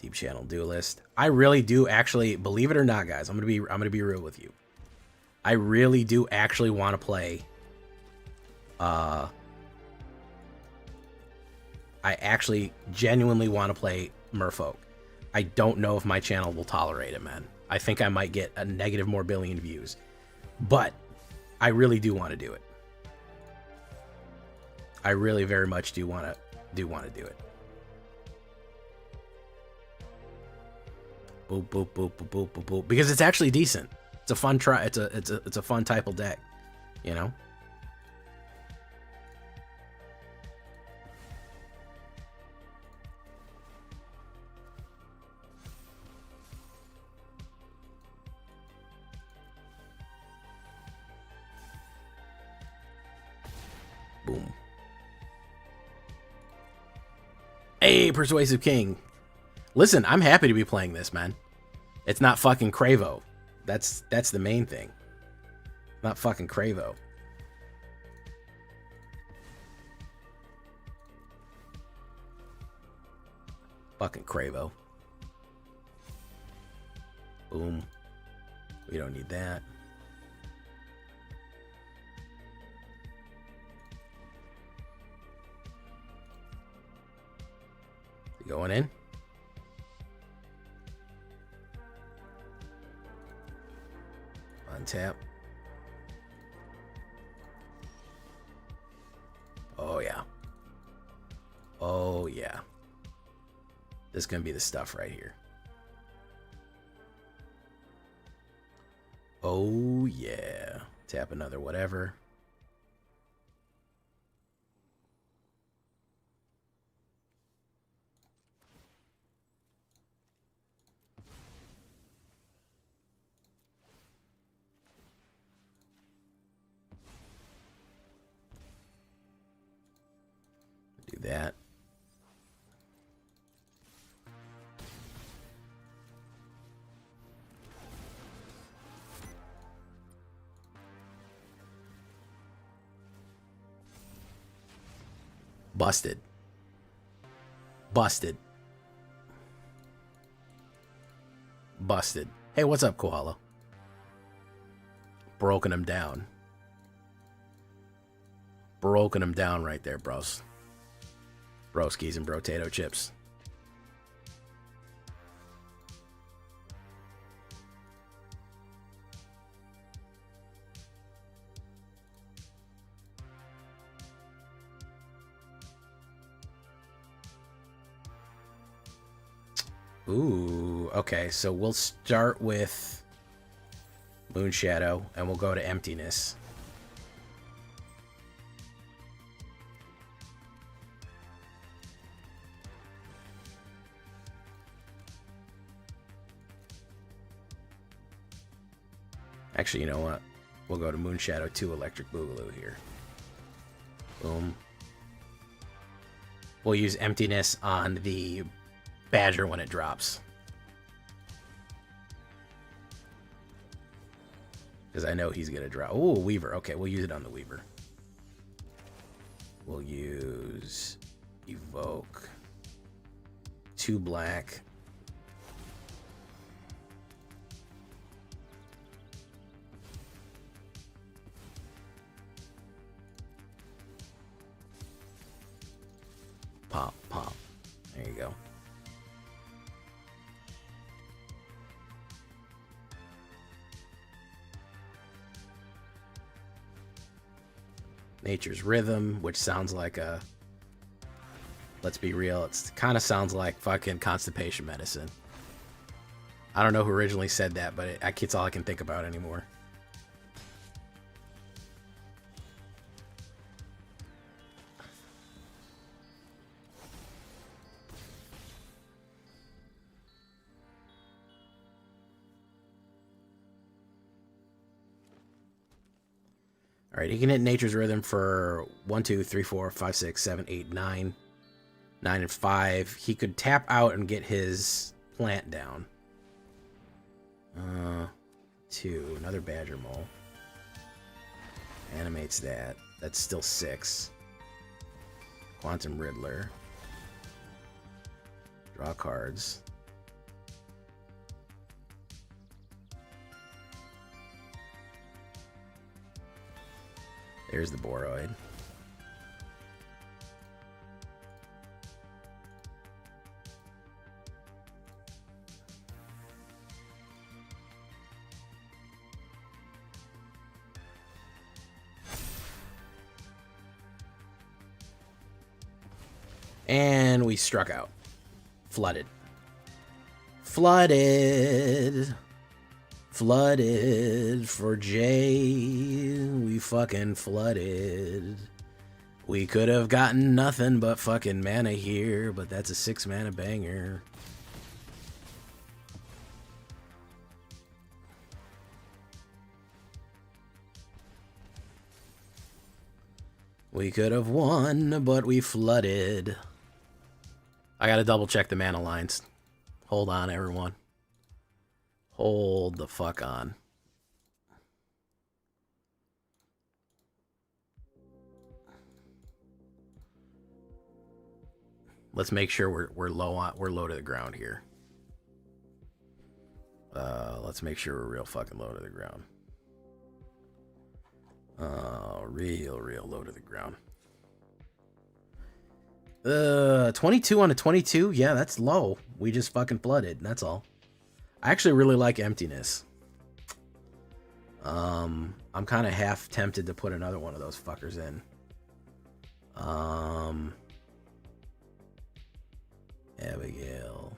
Deep Channel Duelist. I really do actually, believe it or not, guys, I'm gonna be real with you. I really do actually want to play. I actually genuinely want to play Merfolk. I don't know if my channel will tolerate it, man. I think I might get a negative more billion views, but I really do want to do it. I really very much do want to do it. Boop boop boop boop boop boop boop, because it's actually decent. It's a fun try. It's a fun type of deck, you know. Boom. Hey, Persuasive King. Listen, I'm happy to be playing this, man. It's not fucking Cravo. That's the main thing. Not fucking Cravo. Fucking Cravo. Boom. We don't need that. Going in. Untap. Oh yeah. Oh yeah. This is gonna be the stuff right here. Oh yeah. Tap another whatever. Do that. Busted. Busted. Busted. Hey, what's up, Koala? Broken him down. Broken him down right there, bros. Broskies and brotato chips. Ooh, okay, so we'll start with Moonshadow, and we'll go to Emptiness. Actually, you know what? We'll go to Moonshadow 2 Electric Boogaloo here. Boom. We'll use Emptiness on the Badger when it drops. Because I know he's going to drop. Oh, Weaver. Okay, we'll use it on the Weaver. We'll use Evoke. 2 black. Pop, pop. There you go. Nature's Rhythm, which sounds like a... Let's be real, it kind of sounds like fucking constipation medicine. I don't know who originally said that, but it's all I can think about anymore. All right, he can hit Nature's Rhythm for 1, 2, 3, 4, 5, 6, 7, 8, 9. 9 and 5. He could tap out and get his plant down. 2. Another Badger Mole. Animates that. That's still 6. Quantum Riddler. Draw cards. There's the Boroid. And we struck out. Flooded. Flooded. Flooded for Jay. We fucking flooded. We could have gotten nothing but fucking mana here, but that's a 6 mana banger. We could have won, but we flooded. I gotta double check the mana lines. Hold on, everyone. Hold the fuck on. Let's make sure we're low to the ground here. Let's make sure we're real fucking low to the ground. Real low to the ground. 22 on a 22? Yeah, that's low. We just fucking flooded, that's all. I actually really like Emptiness. I'm kind of half tempted to put another one of those fuckers in. Abigail.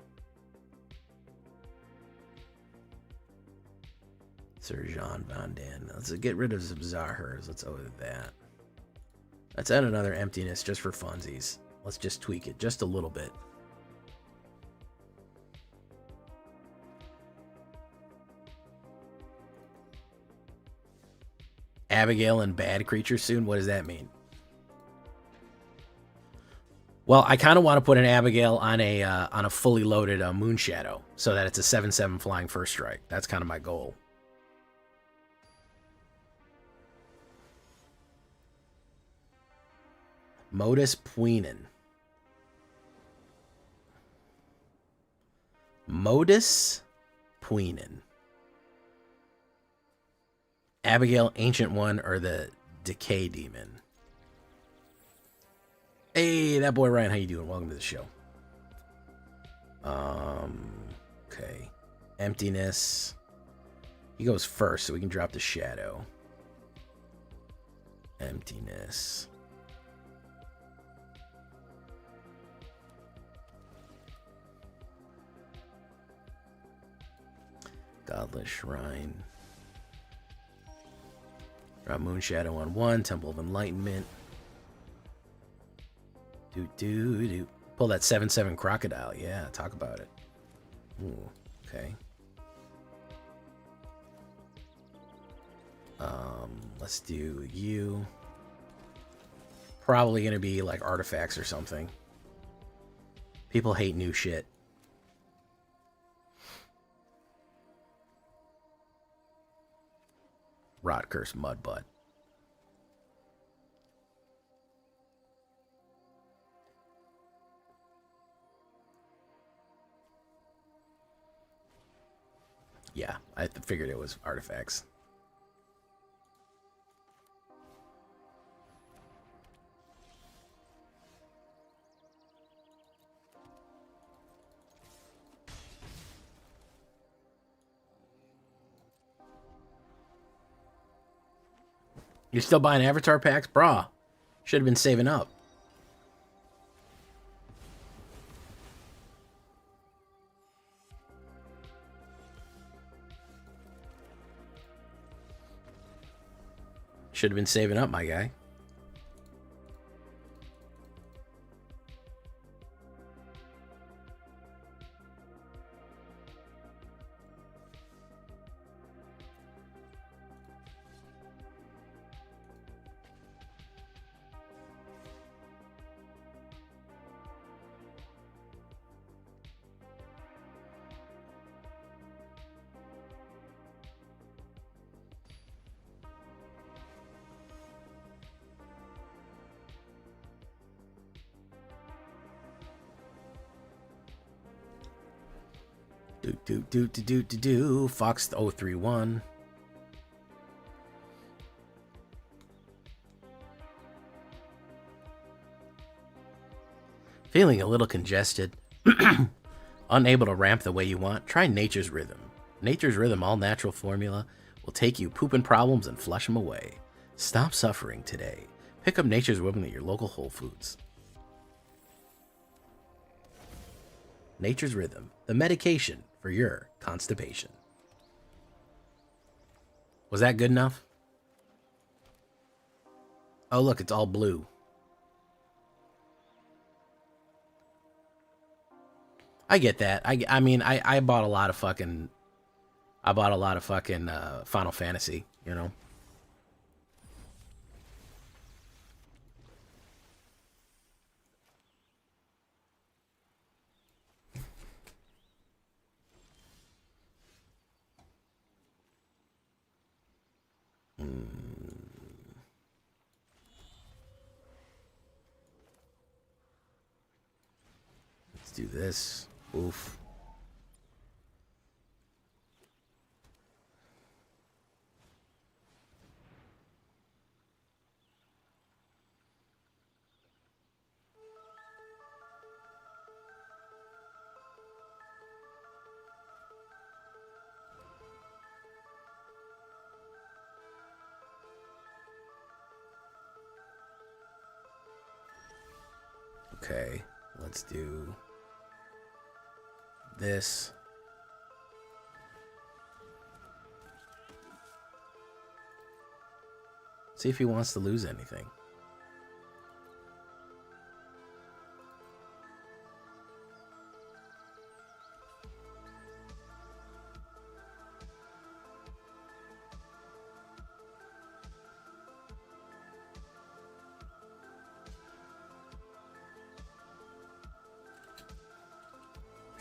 Sir Jean Van Dan. Let's get rid of Zahers. Let's over that. Let's add another Emptiness just for funsies. Let's just tweak it just a little bit. Abigail and bad creature soon? What does that mean? Well, I kind of want to put an Abigail on a fully loaded Moonshadow so that it's a 7/7 flying first strike. That's kind of my goal. Modus Puinin. Modus Puinin. Abigail, Ancient One, or the Decay Demon? Hey, that boy Ryan, how you doing? Welcome to the show. Okay. Emptiness. He goes first, so we can drop the Shadow. Emptiness. Godless Shrine. Drop Moonshadow on 1. Temple of Enlightenment. Do. Pull that 7/7 Crocodile. Yeah, talk about it. Ooh, okay. Let's do you. Probably gonna be like artifacts or something. People hate new shit. Rot Curse Mudbutt. Yeah, I figured it was artifacts. You're still buying Avatar packs? Brah. Should have been saving up. Should have been saving up, my guy. Fox 031. Feeling a little congested? Unable to ramp the way you want? Try Nature's Rhythm. Nature's Rhythm all natural formula will take you pooping problems and flush them away. Stop suffering today. Pick up Nature's Rhythm at your local Whole Foods. Nature's Rhythm, the medication for your constipation. Was that good enough? Oh, look, it's all blue. I get that. I mean, I bought a lot of fucking... I bought a lot of fucking Final Fantasy, you know? Let's do this. Oof. Okay, let's do this. See if he wants to lose anything.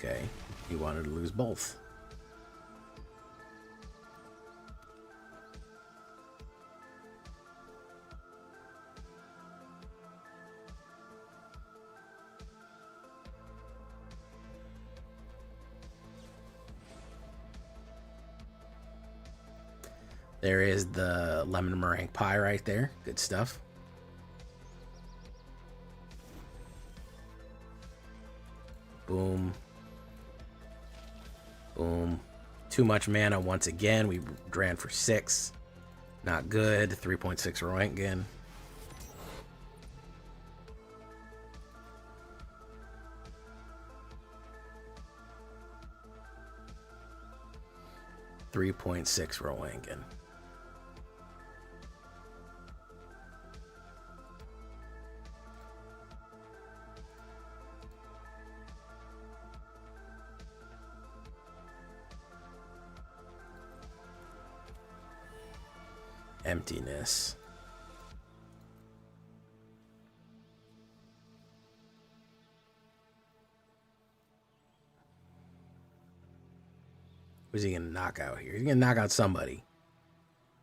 Okay, he wanted to lose both. There is the lemon meringue pie right there. Good stuff. Boom. Boom. Too much mana once again. We ran for 6. Not good. 3.6 Roentgen. .6 Roentgen. Emptiness. Who's he gonna knock out here? He's gonna knock out somebody.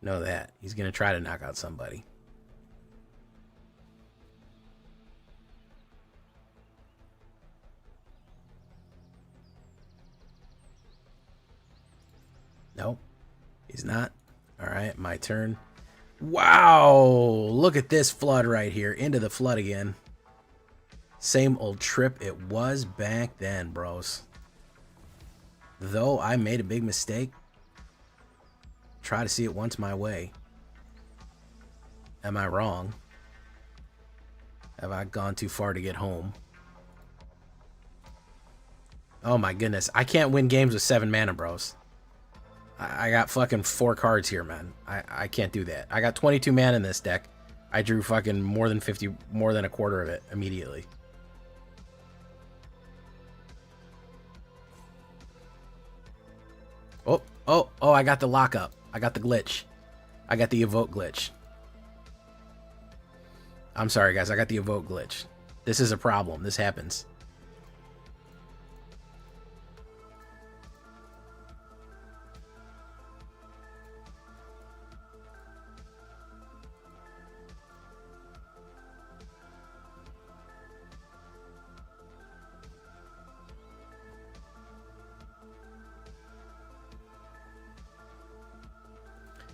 Know that. He's gonna try to knock out somebody. Nope. He's not. Alright, my turn. Wow! Look at this flood right here. Into the flood again. Same old trip it was back then, bros. Though I made a big mistake, try to see it once my way. Am I wrong? Have I gone too far to get home? Oh my goodness. I can't win games with 7 mana, bros. I got fucking 4 cards here, man. I can't do that. I got 22 mana in this deck. I drew fucking more than 50, more than a quarter of it immediately. Oh, I got the lockup. I got the glitch. I got the evoke glitch. I'm sorry, guys. I got the evoke glitch. This is a problem. This happens.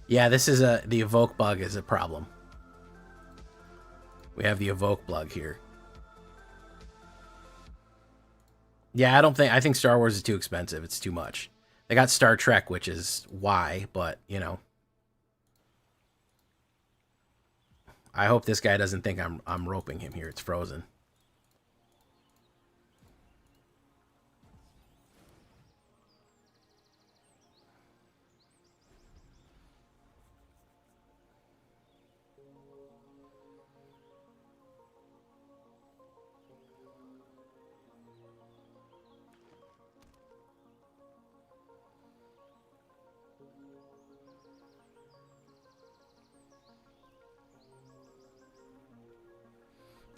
Yeah, this is the evoke bug is a problem. We have the evoke bug here. Yeah, I think Star Wars is too expensive. It's too much. They got Star Trek, which is why, but, you know. I hope this guy doesn't think I'm roping him here. It's frozen.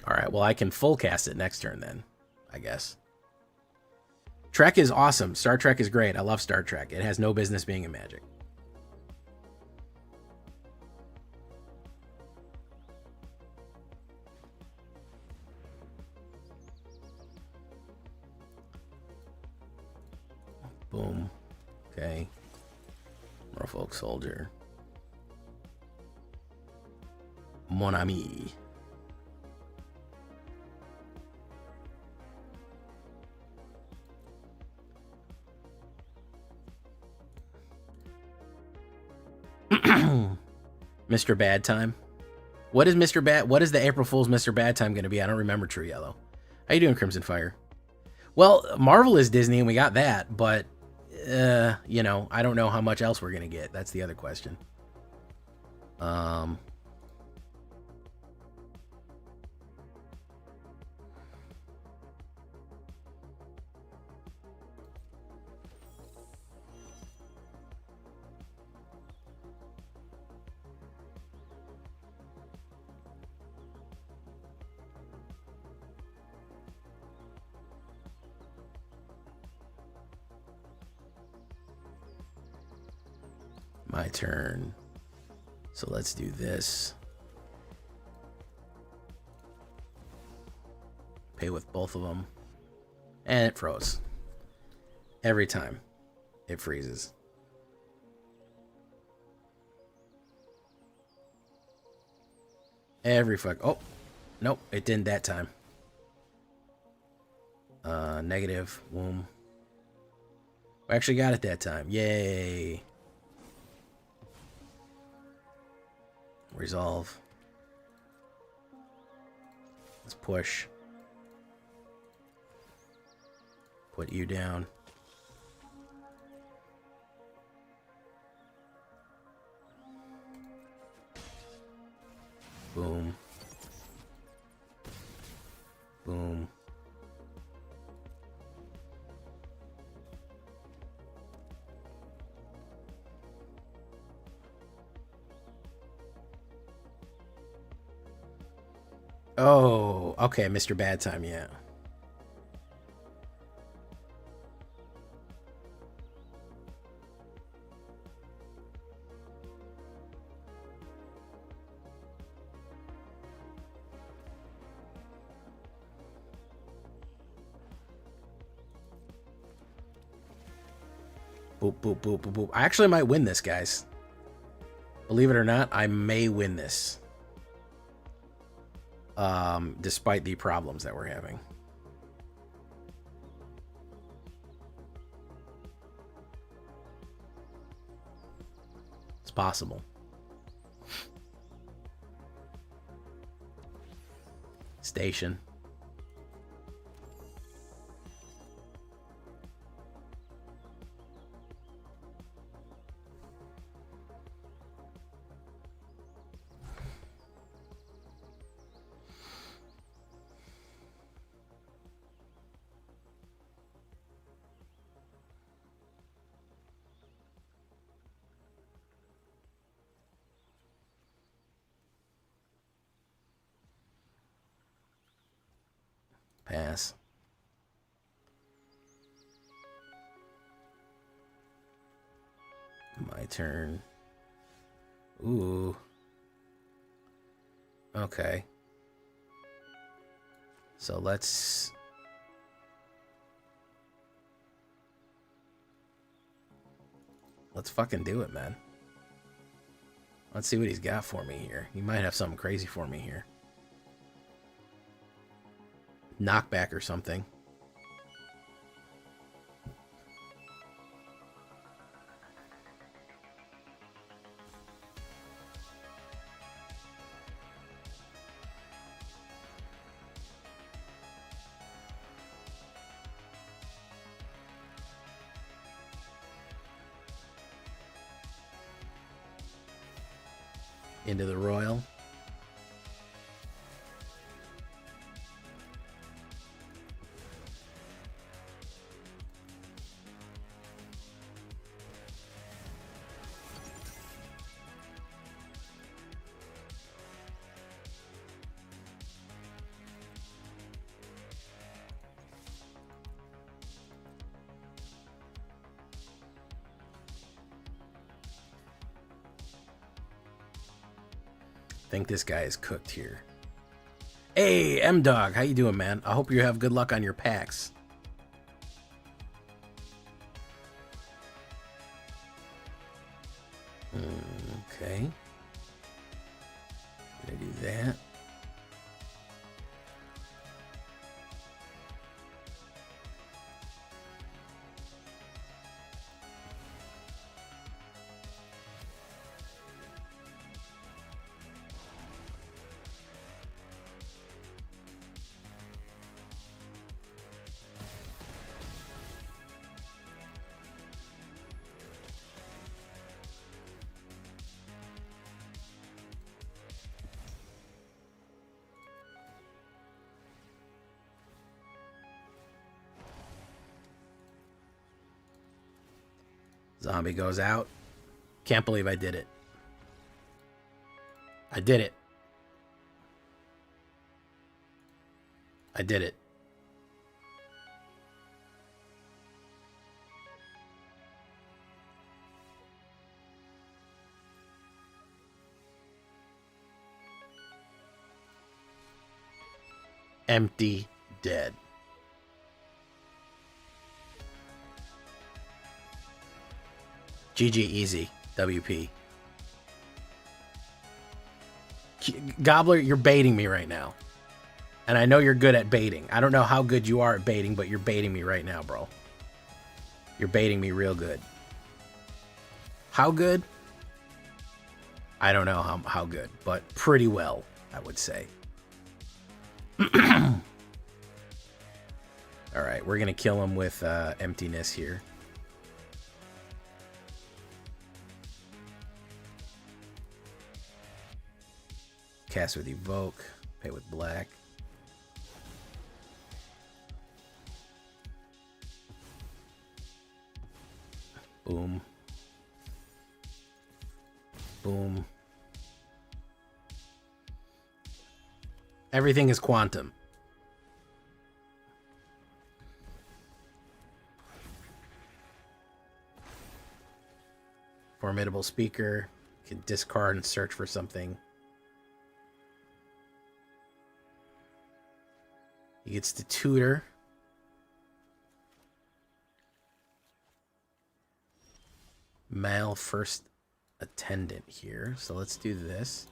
All right, well, I can full cast it next turn then, I guess. Trek is awesome. Star Trek is great. I love Star Trek. It has no business being in Magic. Boom. Okay. Merfolk Soldier. Mon ami. Mr. Bad Time. What is Mr. Bad? What is the April Fool's Mr. Bad Time going to be? I don't remember True Yellow. How you doing, Crimson Fire? Well, Marvel is Disney, and we got that, but you know, I don't know how much else we're gonna get. That's the other question. My turn. So let's do this. Pay with both of them. And it froze. Every time it freezes. Every fuck. Oh, nope, it didn't that time. Negative. Womb. We actually got it that time. Yay. Resolve. Let's push. Put you down. Boom. Boom. Oh, okay, Mr. Bad Time, yeah. Boop, boop, boop, boop, boop. I actually might win this, guys. Believe it or not, I may win this. Despite the problems that we're having. It's possible. Station. Pass. My turn. Ooh. Okay. So let's fucking do it, man. Let's see what he's got for me here. He might have something crazy for me here. Knockback or something. Into the Royal. I think this guy is cooked here. Hey, M-Dog, how you doing, man? I hope you have good luck on your packs. Okay. Gonna do that. Zombie goes out. Can't believe I did it. I did it. I did it. Empty, dead. GG easy, WP. Gobbler, you're baiting me right now. And I know you're good at baiting. I don't know how good you are at baiting, but you're baiting me right now, bro. You're baiting me real good. How good? I don't know how good, but pretty well, I would say. All right, we're going to kill him with emptiness here. Cast with Evoke. Pay with black. Boom. Boom. Everything is quantum. Formidable Speaker. You can discard and search for something. He gets to tutor. Male first attendant here. So let's do this.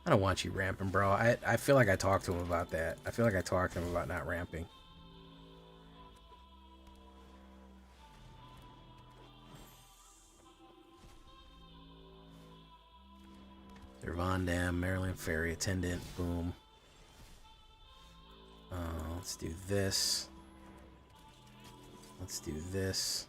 I don't want you ramping, bro. I feel like I talked to him about that. I feel like I talked to him about not ramping. Van Maryland Ferry attendant. Boom. Let's do this. Let's do this.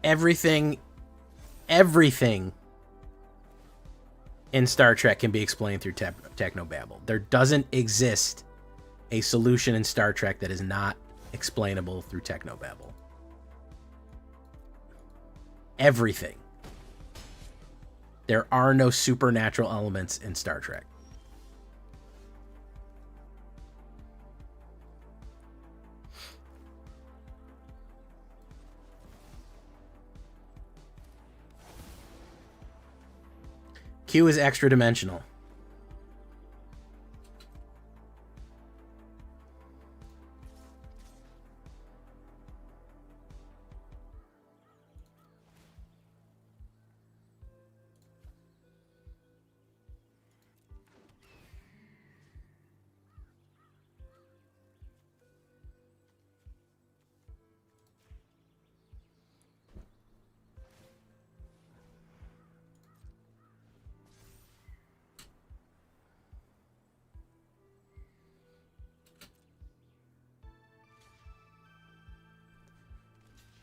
Everything in Star Trek can be explained through technobabble. There doesn't exist a solution in Star Trek that is not explainable through technobabble. Everything. There are no supernatural elements in Star Trek. Q is extra dimensional.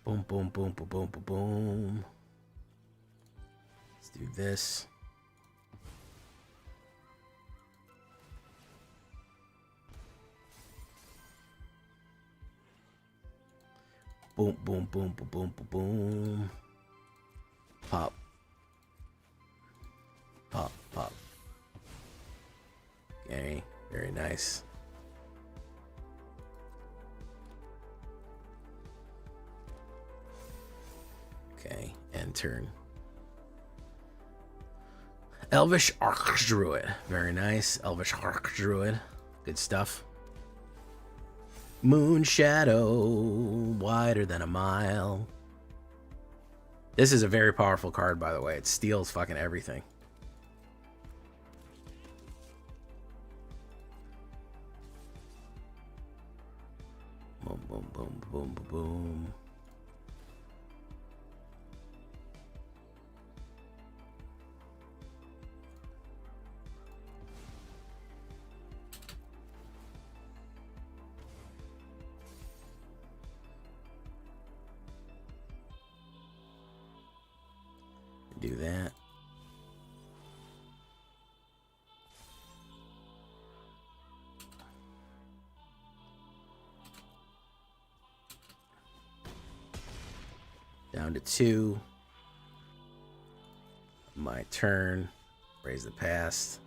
Boom, boom, boom, boom, boom, boom, boom. Let's do this. Boom, boom, boom, boom, boom, boom, boom. Pop. Pop, pop. Okay, very nice. Okay, and turn. Elvish Archdruid. Very nice. Elvish Archdruid. Good stuff. Moon Shadow. Wider than a mile. This is a very powerful card, by the way. It steals fucking everything. Boom, boom, boom, boom, boom, boom. Do that. Down to 2. My turn. Raise the past.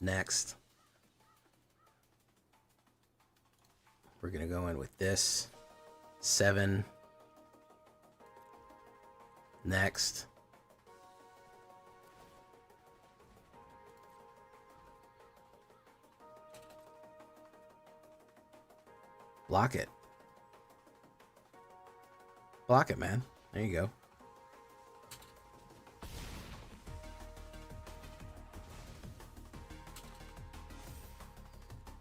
Next, we're going to go in with this. 7. Next. Block it. Block it, man. There you go.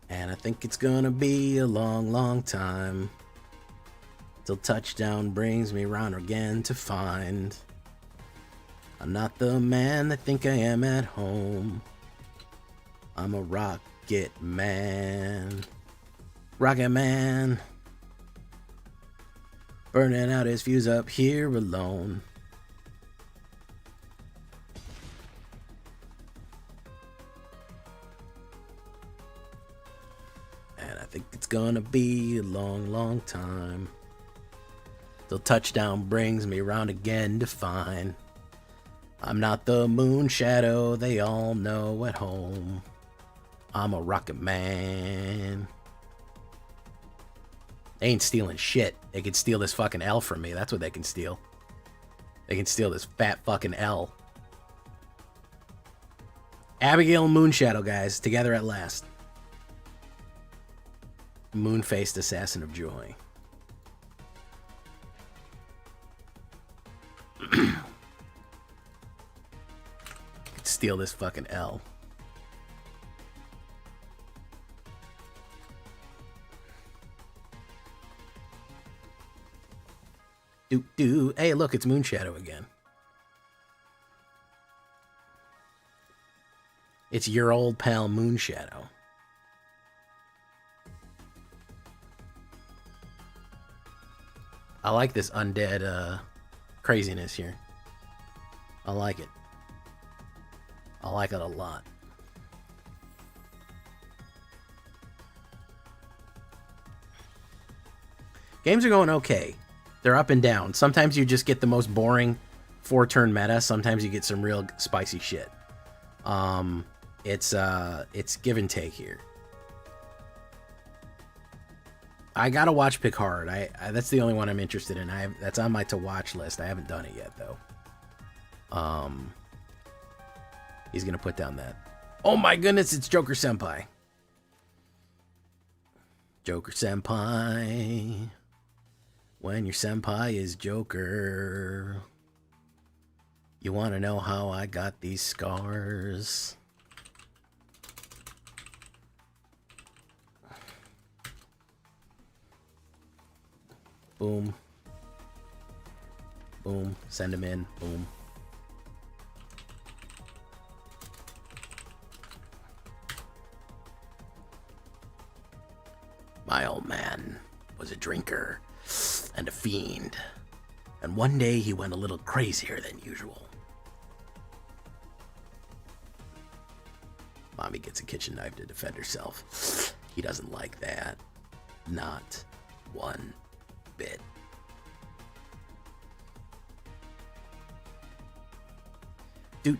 And I think it's gonna be a long, long time till touchdown brings me round again to find I'm not the man I think I am at home. I'm a rocket man. Rocket man. Burning out his fuse up here alone. And I think it's gonna be a long, long time till touchdown brings me round again to find I'm not the moon shadow they all know at home. I'm a rocket man. They ain't stealing shit. They can steal this fucking L from me. That's what they can steal. They can steal this fat fucking L. Abigail and Moonshadow, guys. Together at last. Moon-faced assassin of joy. Steal this fucking L. Do. Hey, look, it's Moonshadow again. It's your old pal Moonshadow. I like this undead craziness here. I like it. I like it a lot. Games are going okay. They're up and down. Sometimes you just get the most boring 4-turn meta. Sometimes you get some real spicy shit. It's give and take here. I gotta watch Picard. I that's the only one I'm interested in. That's on my to watch list. I haven't done it yet though. He's gonna put down that. Oh my goodness, it's Joker Senpai. Joker Senpai. When your senpai is Joker. You wanna know how I got these scars? Boom. Boom. Send him in. Boom. My old man was a drinker and a fiend. And one day he went a little crazier than usual. Mommy gets a kitchen knife to defend herself. He doesn't like that. Not one bit. Do.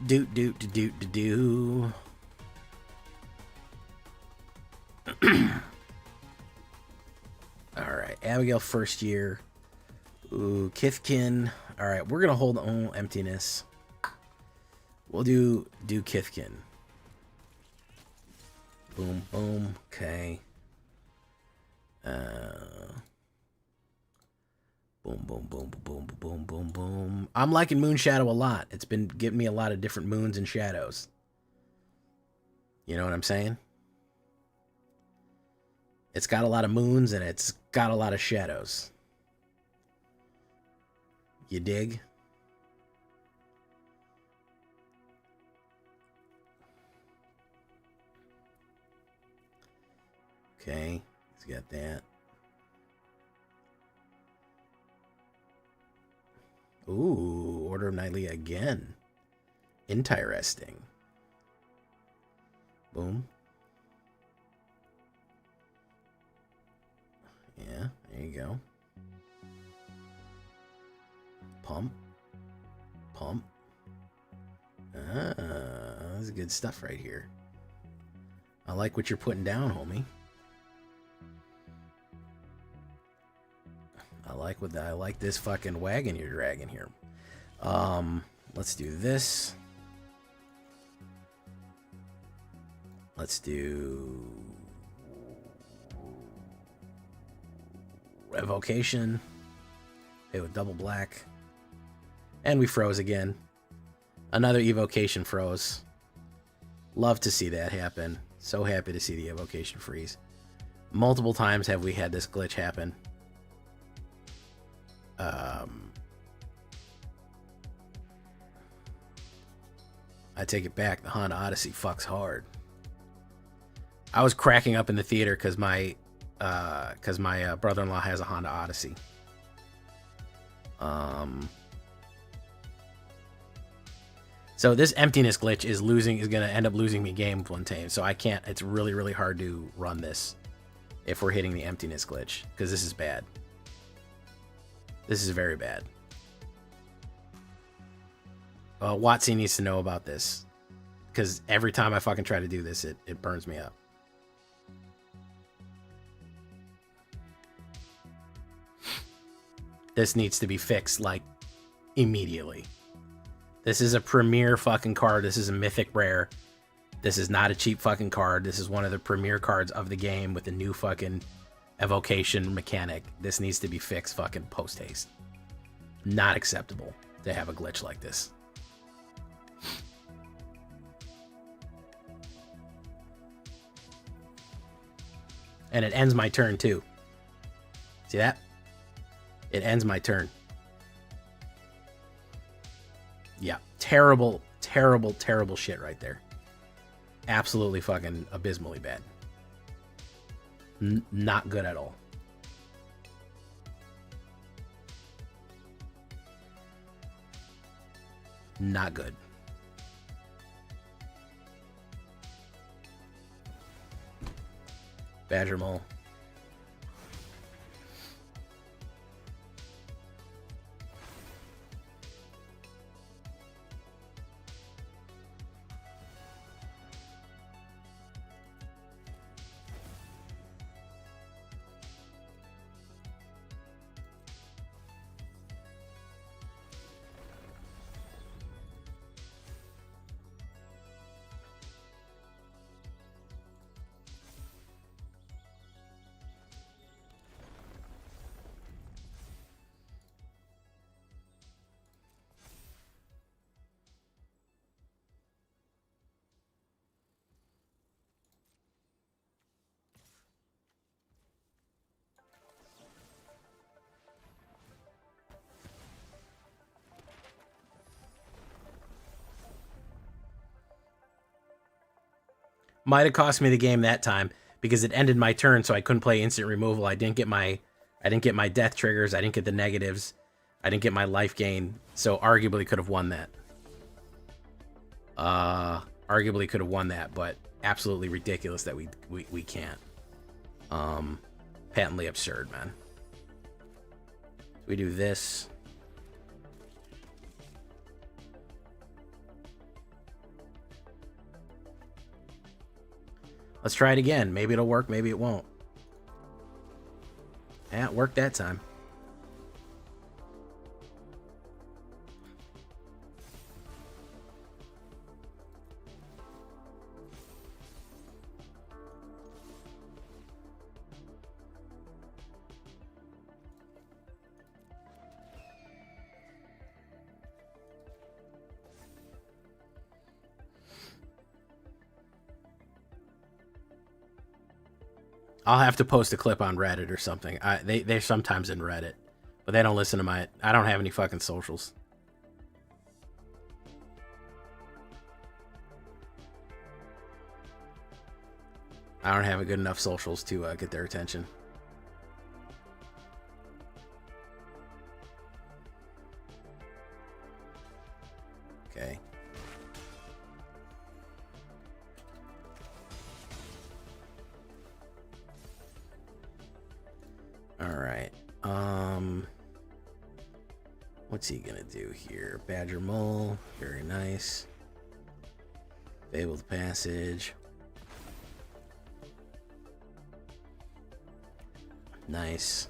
Alright, Abigail first year. Ooh, Kithkin. Alright, we're gonna hold emptiness. We'll do Kithkin. Boom, boom, okay. Boom, boom, boom, boom, boom, boom, boom. I'm liking Moon Shadow a lot. It's been giving me a lot of different moons and shadows. You know what I'm saying? It's got a lot of moons and it's got a lot of shadows. You dig? Okay, he's got that. Ooh, Order of Nightly again. Interesting. Boom. Yeah, there you go. Pump. Pump. Ah, that's good stuff right here. I like what you're putting down, homie. I like this fucking wagon you're dragging here. Let's do this. Let's do Revocation. Okay, with double black. And we froze again. Another evocation froze. Love to see that happen. So happy to see the evocation freeze. Multiple times have we had this glitch happen. I take it back. The Honda Odyssey fucks hard. I was cracking up in the theater because my brother-in-law has a Honda Odyssey. So this emptiness glitch is gonna end up losing me game one time. So I can't. It's really, really hard to run this if we're hitting the emptiness glitch because this is bad. This is very bad. Watsy needs to know about this because every time I fucking try to do this, it burns me up. This needs to be fixed, like, immediately. This is a premier fucking card. This is a mythic rare. This is not a cheap fucking card. This is one of the premier cards of the game with a new fucking evocation mechanic. This needs to be fixed fucking post-haste. Not acceptable to have a glitch like this. And it ends my turn, too. See that? It ends my turn. Yeah. Terrible, terrible, terrible shit right there. Absolutely fucking abysmally bad. Not good at all. Not good. Badger Mole. Might have cost me the game that time because it ended my turn, so I couldn't play instant removal. I didn't get my death triggers. I didn't get the negatives. I didn't get my life gain. So arguably could have won that. Arguably could have won that, but absolutely ridiculous that we can't. Patently absurd, man. We do this. Let's try it again. Maybe it'll work, maybe it won't. Yeah, it worked that time. I'll have to post a clip on Reddit or something. They're sometimes in Reddit, but they don't listen to my... I don't have any fucking socials. I don't have a good enough socials to get their attention. Okay. Alright, what's he gonna do here? Badger Mole, very nice. Fabled Passage. Nice.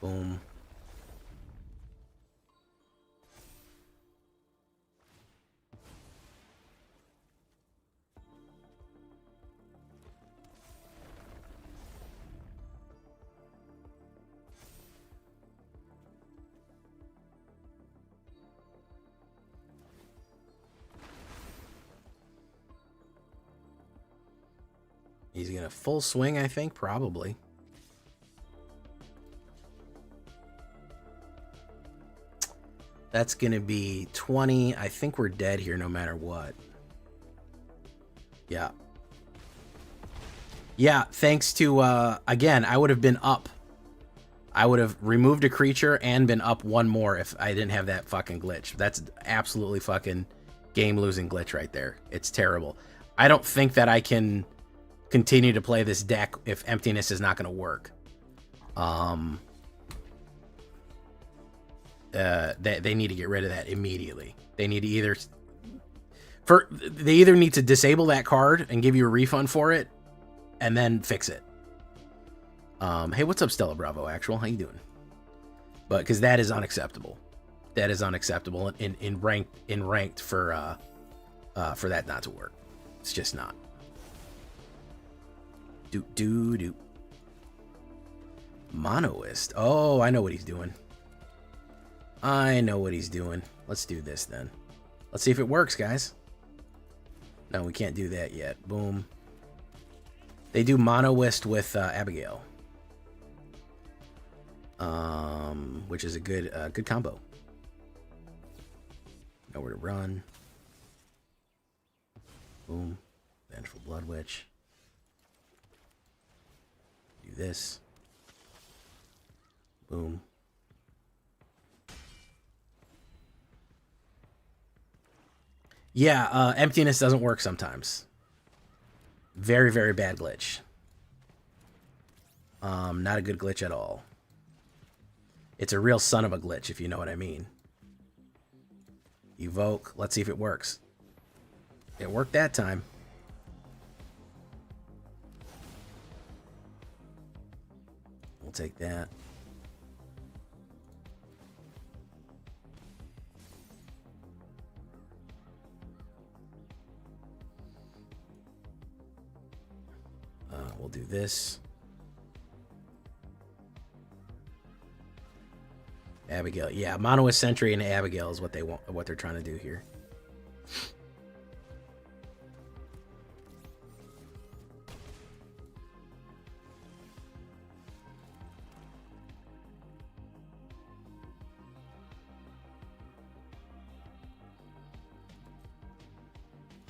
Boom. He's gonna full swing, I think, probably. That's gonna be 20. I think we're dead here no matter what. Yeah. Yeah, thanks to, again, I would have been up. I would have removed a creature and been up one more if I didn't have that fucking glitch. That's absolutely fucking game-losing glitch right there. It's terrible. I don't think that I can continue to play this deck if Emptiness is not going to work. They need to get rid of that immediately. They need to either need to disable that card and give you a refund for it, and then fix it. Hey, what's up, Stella Bravo? Actual, how you doing? But because that is unacceptable. That is unacceptable in ranked for that not to work. It's just not. Do. Monoist. Oh, I know what he's doing. I know what he's doing. Let's do this then. Let's see if it works, guys. No, we can't do that yet. Boom. They do Monoist with Abigail. Which is a good combo. Nowhere to run. Boom. Vengeful Blood Witch. Do this. Boom. Yeah, Emptiness doesn't work sometimes. Very, very bad glitch. Not a good glitch at all. It's a real son of a glitch, if you know what I mean. Evoke. Let's see if it works. It worked that time. We'll take that. We'll do this. Abigail. Yeah, Monoist Sentry and Abigail is what they want, what they're trying to do here.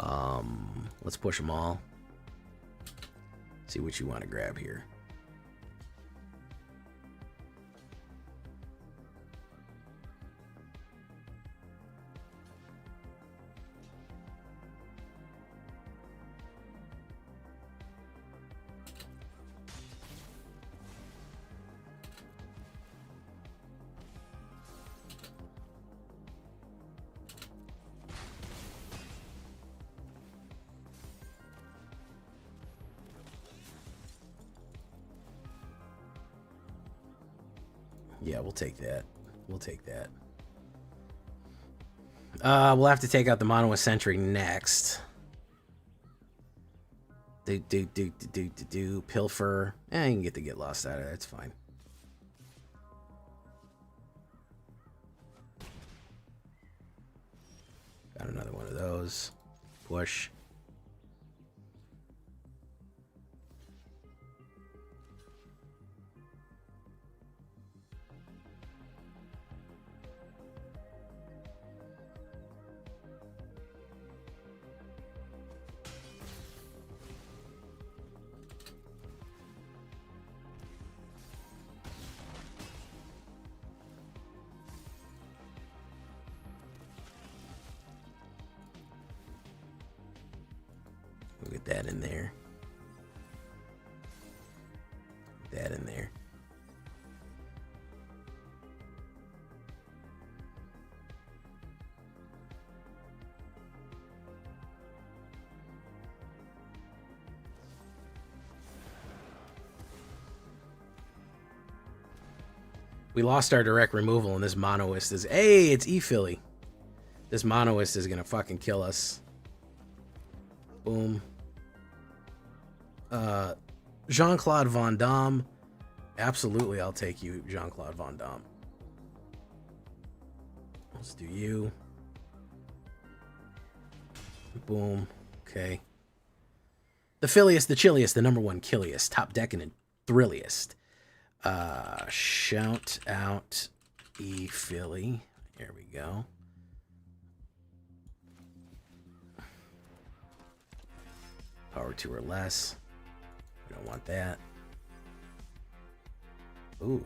Let's push them all. See what you want to grab here. Yeah, we'll take that. We'll take that. We'll have to take out the mono-eccentric next. Pilfer. You can get the get lost out of there. It's fine. Got another one of those. Push. We'll get that in there. That in there. We lost our direct removal, and this monoist is... Hey, it's E-Philly. This monoist is going to fucking kill us. Boom. Jean-Claude Van Damme. Absolutely, I'll take you, Jean-Claude Van Damme. Let's do you. Boom. Okay. The Philliest, the Chilliest, the #1 killiest, top decking and thrilliest. Shout out E-Philly. Here we go. Power 2 or less. We don't want that. Ooh.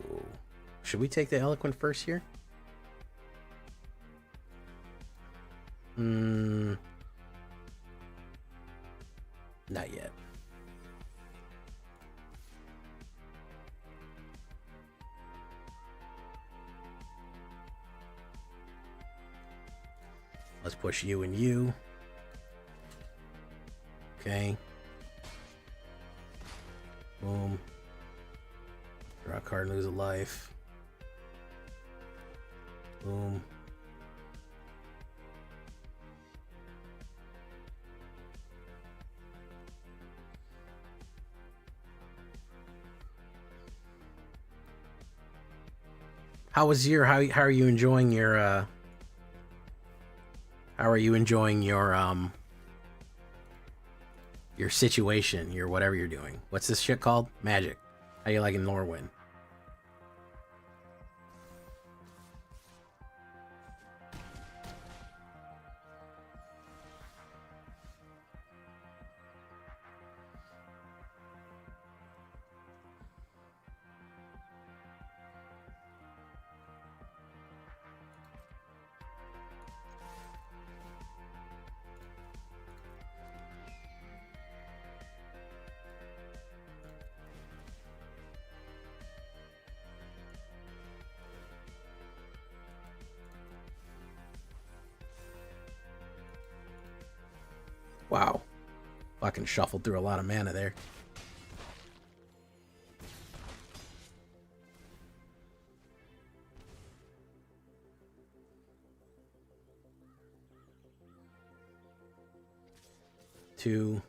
Should we take the Eloquent first here? Not yet. Let's push you and you. Okay. Boom. Draw a card, lose a life. Boom. How was your how are you enjoying your your situation, your whatever you're doing? What's this shit called? Magic. How you liking Lorwyn? Wow. Fucking shuffled through a lot of mana there. Two.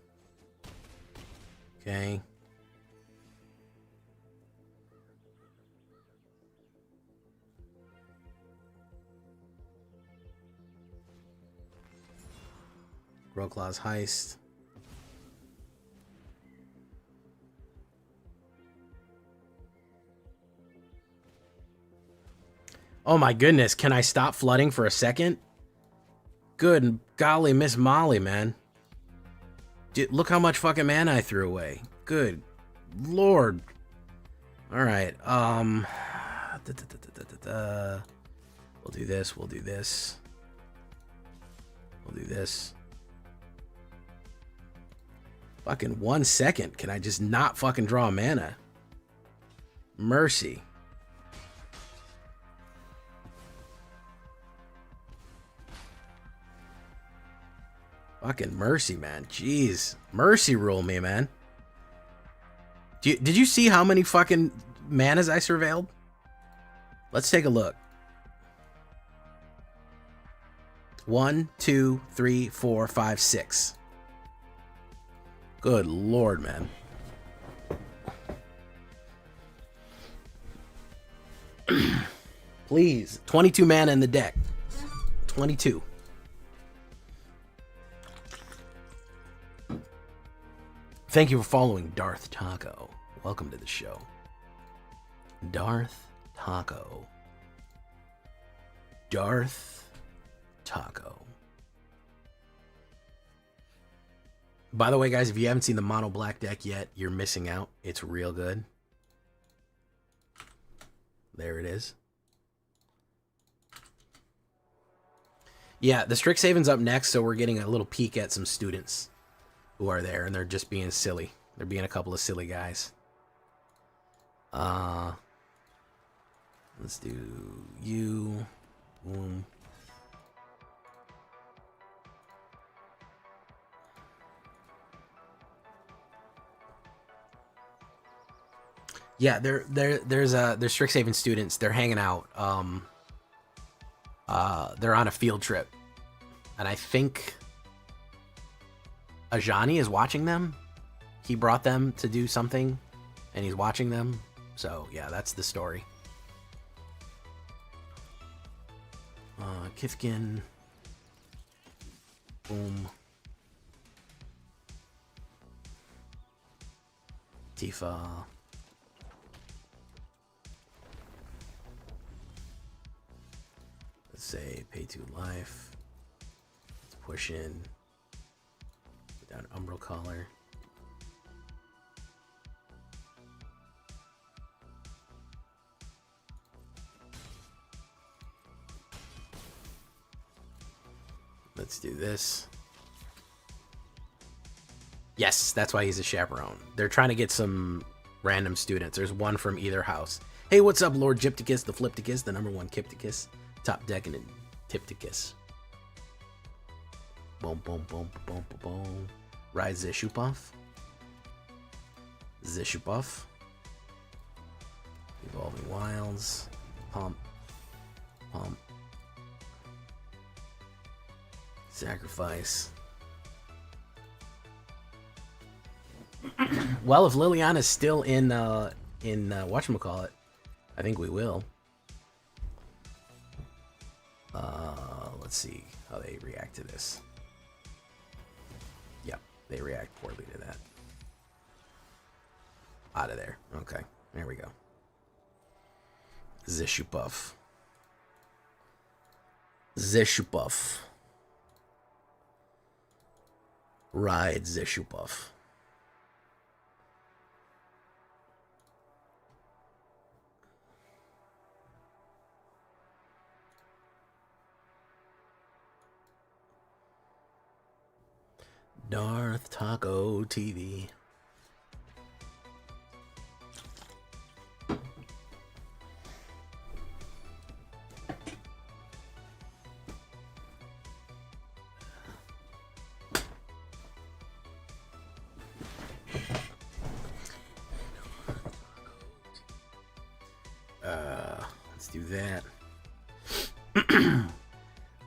Okay. Growclaw's Heist. Oh my goodness, can I stop flooding for a second? Good golly, Miss Molly, man. Dude, look how much fucking mana I threw away. Good lord. Alright, we'll do this, we'll do this. We'll do this. Fucking 1 second. Can I just not fucking draw mana? Mercy. Fucking mercy, man. Jeez. Mercy rule me, man. Did you see how many fucking manas I surveilled? Let's take a look. 1, 2, 3, 4, 5, 6. Good lord, man. Please. 22 mana in the deck. 22. Thank you for following Darth Taco. Welcome to the show. Darth Taco. Darth Taco. By the way, guys, if you haven't seen the mono black deck yet, you're missing out. It's real good. There it is. Yeah, the Strixhaven's up next, so we're getting a little peek at some students who are there, and they're just being silly. They're being a couple of silly guys. Let's do you. Boom. Yeah, there's Strixhaven students. They're hanging out. They're on a field trip, and I think Ajani is watching them. He brought them to do something, and he's watching them. So yeah, that's the story. Kifkin. Boom. Tifa. Let's say pay 2 life. Let's push in. Put down Umbral Collar. Let's do this. Yes, that's why he's a chaperone. They're trying to get some random students. There's one from either house. Hey, what's up, Lord Gypticus, the Flipticus, the #1 Kipticus, top decking and Tipticus. Boom, boom, boom, boom, boom, boom. Ride Zishupov. Zishupov. Evolving Wilds. Pump. Pump. Sacrifice. Well, if Liliana's still in whatchamacallit, I think we will. Let's see how they react to this. Yep, they react poorly to that. Out of there. Okay, there we go. Zishupov. Zishupov. Ride Zishupov. Darth Taco TV. Let's do that.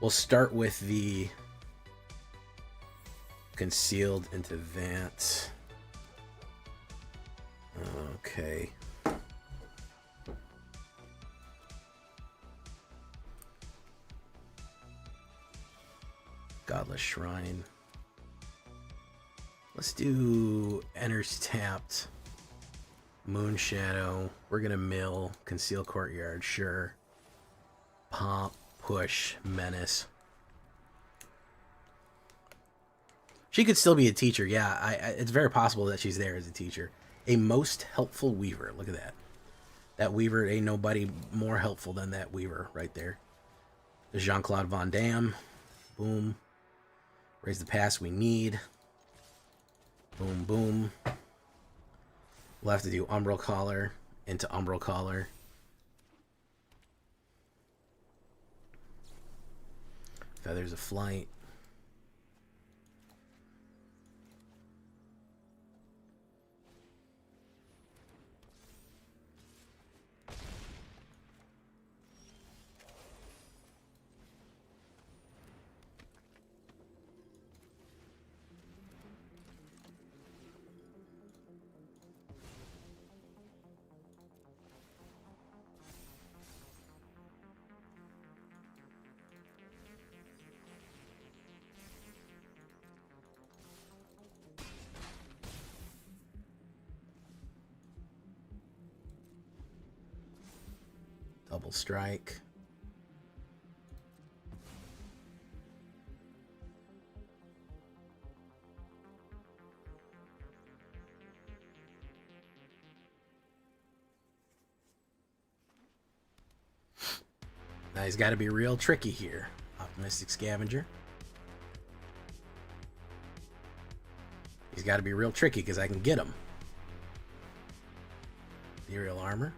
We'll start with the concealed into that. Okay. Godless Shrine. Let's do enters tapped. Moon Shadow. We're gonna mill. Conceal Courtyard, sure. Pop, push, menace. She could still be a teacher, yeah. It's very possible that she's there as a teacher. A most helpful weaver. Look at that. That weaver, ain't nobody more helpful than that weaver right there. Jean-Claude Van Damme. Boom. Raise the pass we need. Boom, boom. We'll have to do Umbral Collar into Umbral Collar. Feathers of Flight. Double strike. Now he's got to be real tricky here. Optimistic Scavenger. He's got to be real tricky because I can get him. Ethereal Armor.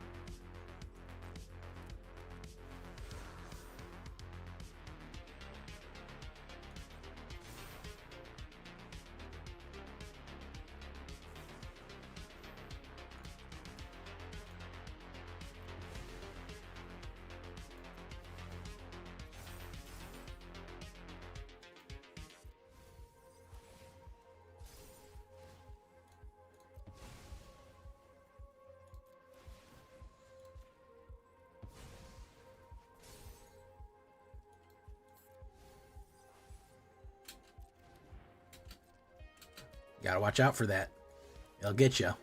Gotta watch out for that. It'll get you.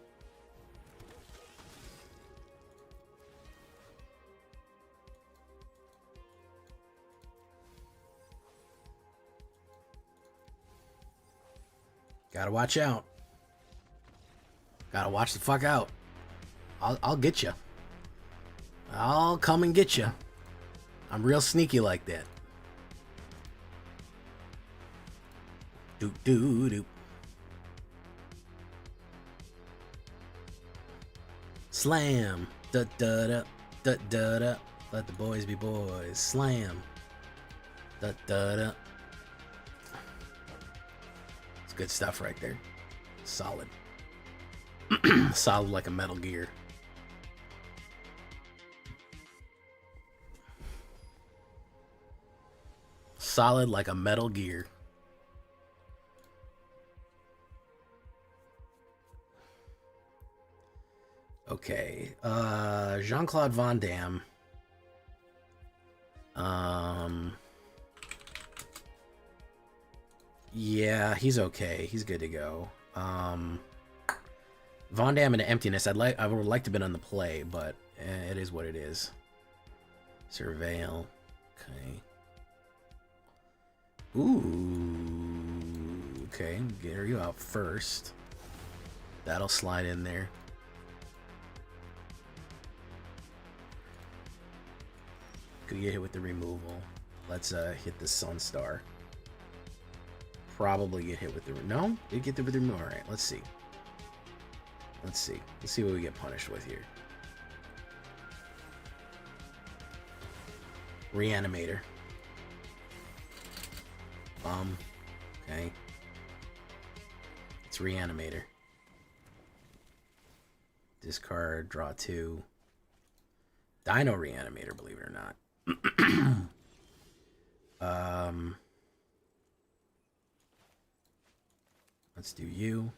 Gotta watch out. Gotta watch the fuck out. I'll get you. I'll come and get you. I'm real sneaky like that. Doop doop doop. Slam. Da da da da da da. Let the boys be boys. Slam. Da da da. It's good stuff right there. Solid. Solid like a Metal Gear. Solid like a Metal Gear. Okay, Jean-Claude Van Damme. Yeah, he's okay. He's good to go. Von Damme into Emptiness. I would like to have been on the play, but it is what it is. Surveil. Okay. Ooh. Okay, get you out first. That'll slide in there. Could get hit with the removal. Let's hit the Sunstar. Probably get hit with the... No? Did get with the removal? Alright, let's see. Let's see. Let's see what we get punished with here. Reanimator. Bum. Okay. It's Reanimator. Discard, draw 2. Dino Reanimator, believe it or not. Let's do you.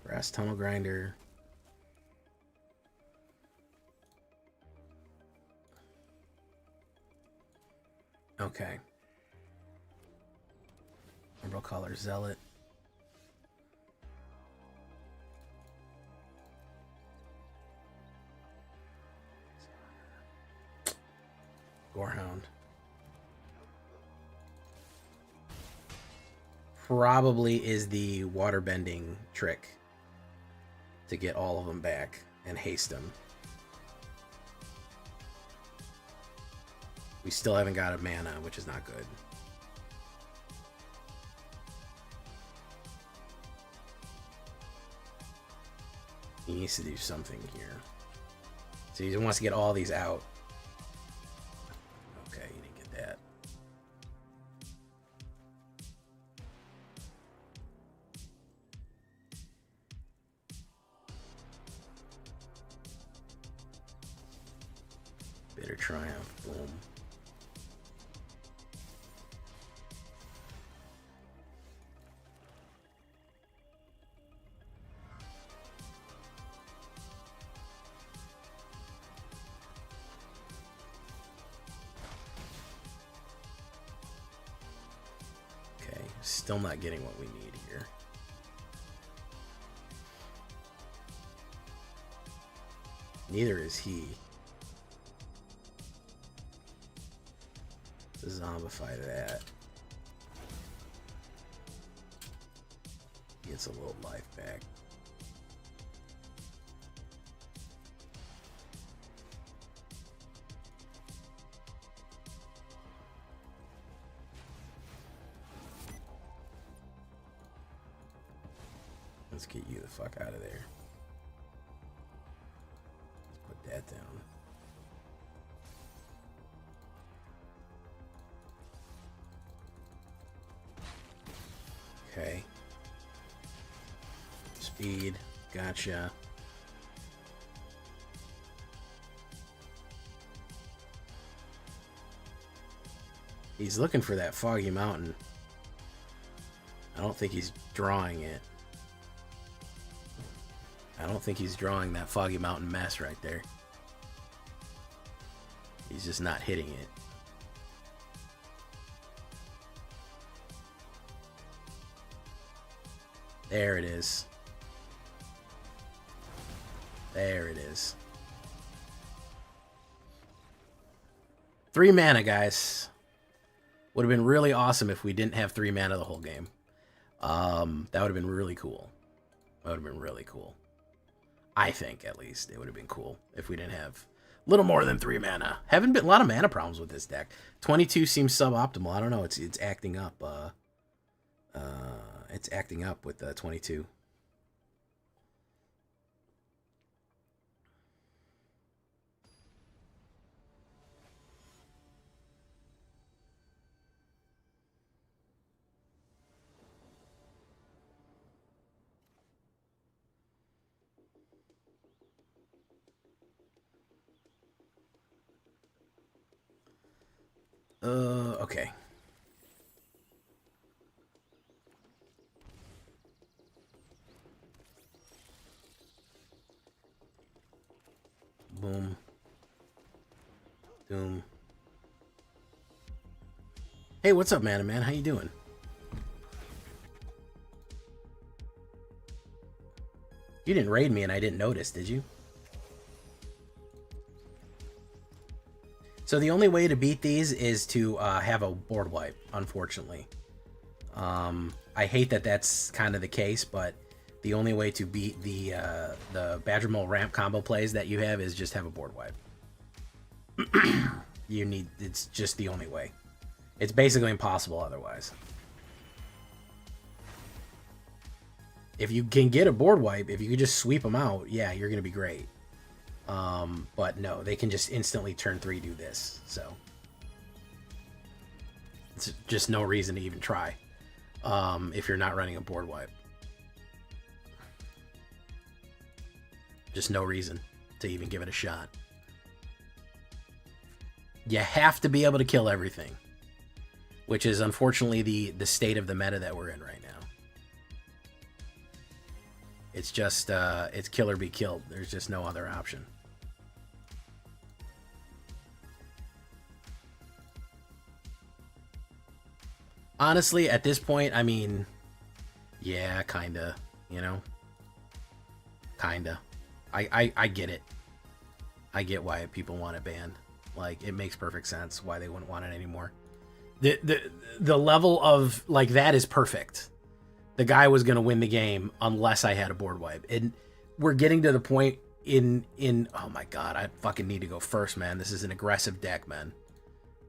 Brass Tunnel Grinder. Okay. Umbral Collar Zealot. Gorehound. Probably is the water bending trick to get all of them back and haste them. We still haven't got a mana, which is not good. He needs to do something here. So he wants to get all these out. Okay, he didn't get that. Bitter Triumph, boom. Okay, still not getting what we need here. Neither is he. Let's zombify that. Gets a little life back. Let's get you the fuck out of there. Let's put that down. Okay. Speed. Gotcha. He's looking for that foggy mountain. I don't think he's drawing it. I don't think he's drawing that foggy mountain mess right there. He's just not hitting it. There it is. There it is. 3 mana, guys. Would have been really awesome if we didn't have 3 mana the whole game. That would have been really cool. That would have been really cool. I think, at least, it would have been cool if we didn't have a little more than 3 mana. Haven't been a lot of mana problems with this deck. 22 seems suboptimal. I don't know. It's acting up. It's acting up with 22. Okay. Boom. Doom. Hey, what's up, man? How you doing? You didn't raid me and I didn't notice, did you? So the only way to beat these is to have a board wipe, unfortunately. I hate that that's kind of the case, but the only way to beat the Badger Mole ramp combo plays that you have is just have a board wipe. It's just the only way. It's basically impossible otherwise. If you can get a board wipe, if you can just sweep them out, yeah, you're going to be great. But no, they can just instantly turn 3 do this, so it's just no reason to even try if you're not running a board wipe. Just no reason to even give it a shot. You have to be able to kill everything, which is unfortunately the state of the meta that we're in right now. It's just it's kill or be killed. There's just no other option. Honestly, at this point, I mean, yeah, kinda, you know? Kinda. I get it. I get why people want it banned. Like, it makes perfect sense why they wouldn't want it anymore. The level of, like, that is perfect. The guy was going to win the game unless I had a board wipe. And we're getting to the point in oh my god, I fucking need to go first, man. This is an aggressive deck, man.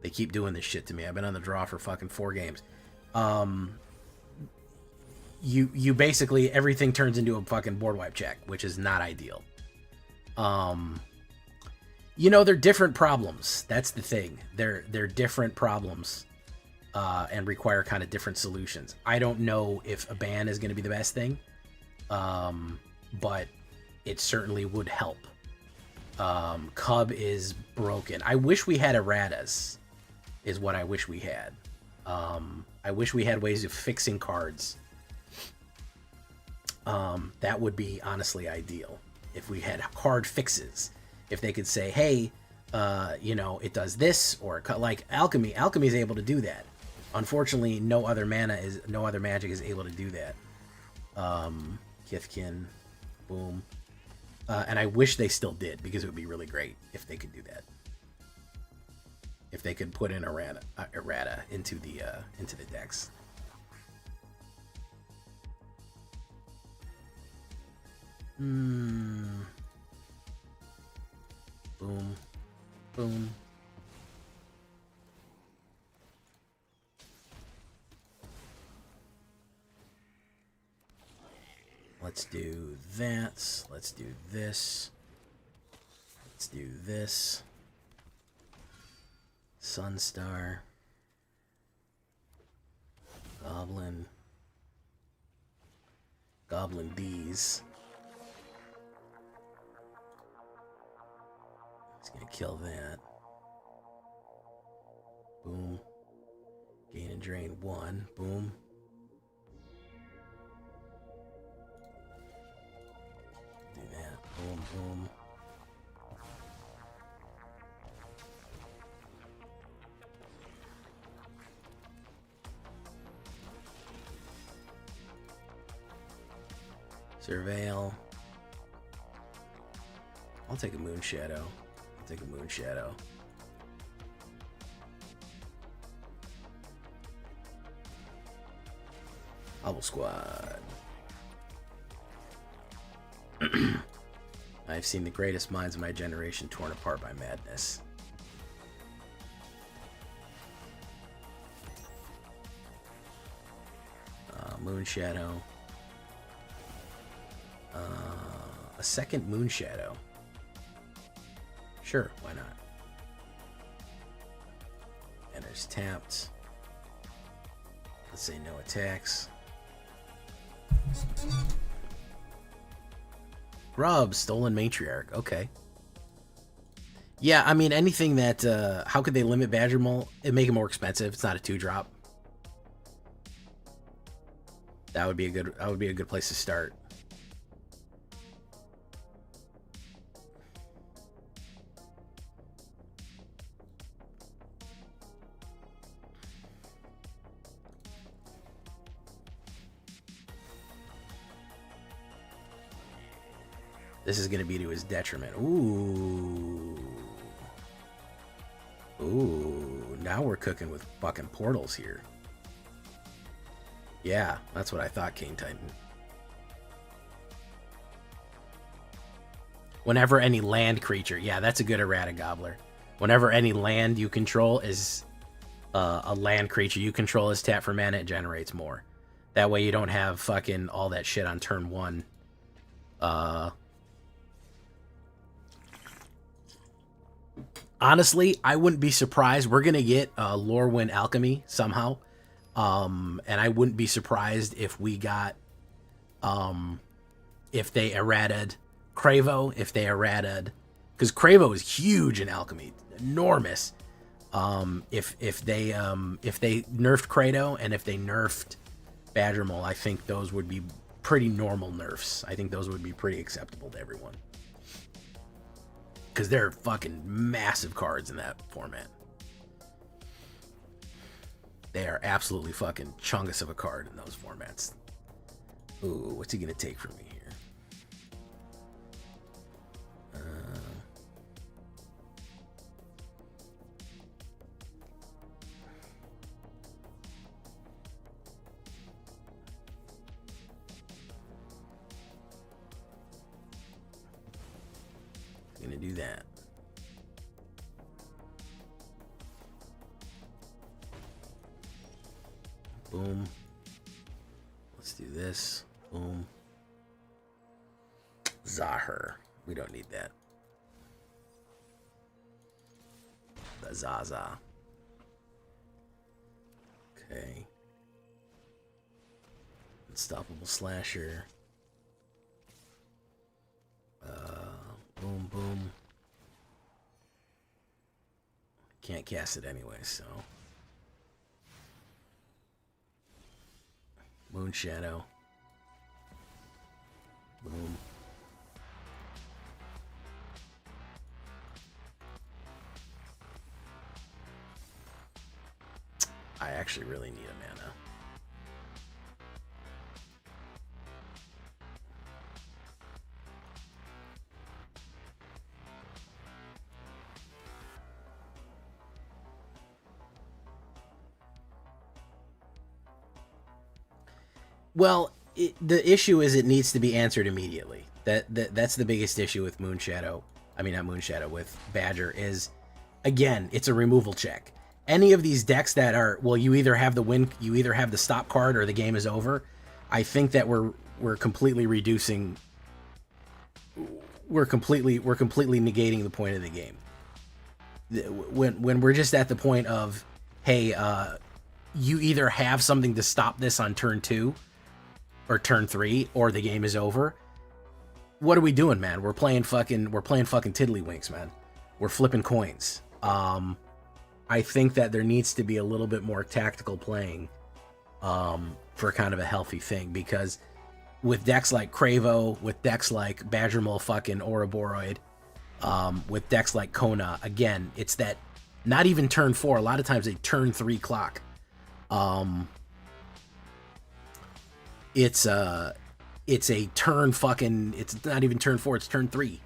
They keep doing this shit to me. I've been on the draw for fucking 4 games. You basically, everything turns into a fucking board wipe check, which is not ideal. You know, they're different problems. That's the thing. They're different problems, and require kind of different solutions. I don't know if a ban is going to be the best thing, but it certainly would help. Cub is broken. I wish we had erratas, is what I wish we had. I wish we had ways of fixing cards. That would be honestly ideal. If we had card fixes, if they could say, hey, you know, it does this, or like Alchemy is able to do that. Unfortunately, no other magic is able to do that. Kithkin, boom. And I wish they still did, because it would be really great if they could do that. If they could put in errata into the decks. Boom. Boom. Let's do that. Let's do this. Let's do this. Sunstar. Goblin. Goblin Bees. It's gonna kill that. Boom. Gain and drain 1. Boom. Do that. Boom, boom. Surveil. I'll take a Moon Shadow. I'll take a Moon Shadow. Bubble Squad. I've seen the greatest minds of my generation torn apart by madness. Moon Shadow. A second Moon Shadow. Sure, why not? Enters tapped. Let's say no attacks. Grub, Stolen Matriarch. Okay. Yeah, I mean, anything that... how could they limit Badger Mole? It'd make it more expensive. It's not a 2-drop. That would be a good place to start. This is going to be to his detriment. Ooh. Ooh. Now we're cooking with fucking portals here. Yeah, that's what I thought, King Titan. Whenever any land creature... Yeah, that's a good errata gobbler. Whenever any land you control is a land creature you control is tapped for mana, it generates more. That way you don't have fucking all that shit on turn 1. Honestly, I wouldn't be surprised. We're going to get Lorwyn Alchemy somehow. And I wouldn't be surprised if we got, if they errated Cravo, if they errated, because Cravo is huge in Alchemy, enormous. If they nerfed Crado and if they nerfed Badger Mole, I think those would be pretty normal nerfs. I think those would be pretty acceptable to everyone. Because they're fucking massive cards in that format. They are absolutely fucking chungus of a card in those formats. Ooh, what's he gonna take from me here? gonna do that. Boom. Let's do this. Boom. Zahir. We don't need that. The Zaza. Okay. Unstoppable Slasher. Boom, boom. Can't cast it anyway, so. Moon Shadow. Boom. I actually really need a mana. Well, the issue is it needs to be answered immediately. That's the biggest issue with Moon Shadow. I mean, not Moon Shadow, with Badger is, again, it's a removal check. Any of these decks that are, well, you either have the win, you either have the stop card or the game is over. I think that we're completely reducing. We're completely negating the point of the game. When we're just at the point of, hey, you either have something to stop this on turn 2 or turn 3, or the game is over. What are we doing, man? We're playing fucking tiddlywinks, man. We're flipping coins. I think that there needs to be a little bit more tactical playing for kind of a healthy thing, because with decks like Cravo, with decks like Badgermole fucking Ouroboros, with decks like Kona, again, it's that not even turn 4, a lot of times they turn 3 clock. It's a turn fucking, it's not even turn 4, it's turn 3.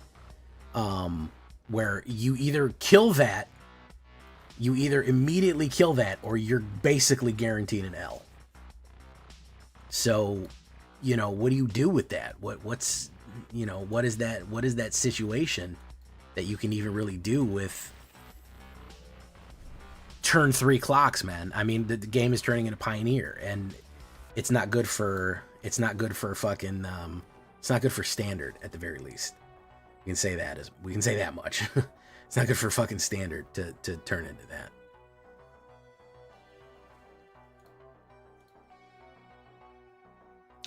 Where you either kill that, you either immediately kill that, or you're basically guaranteed an L. So, you know, what do you do with that? What's, you know, what is that situation that you can even really do with turn 3 clocks, man? I mean, the game is turning into Pioneer, and it's not good for fucking it's not good for Standard, at the very least. We can say that much. It's not good for fucking Standard to turn into that.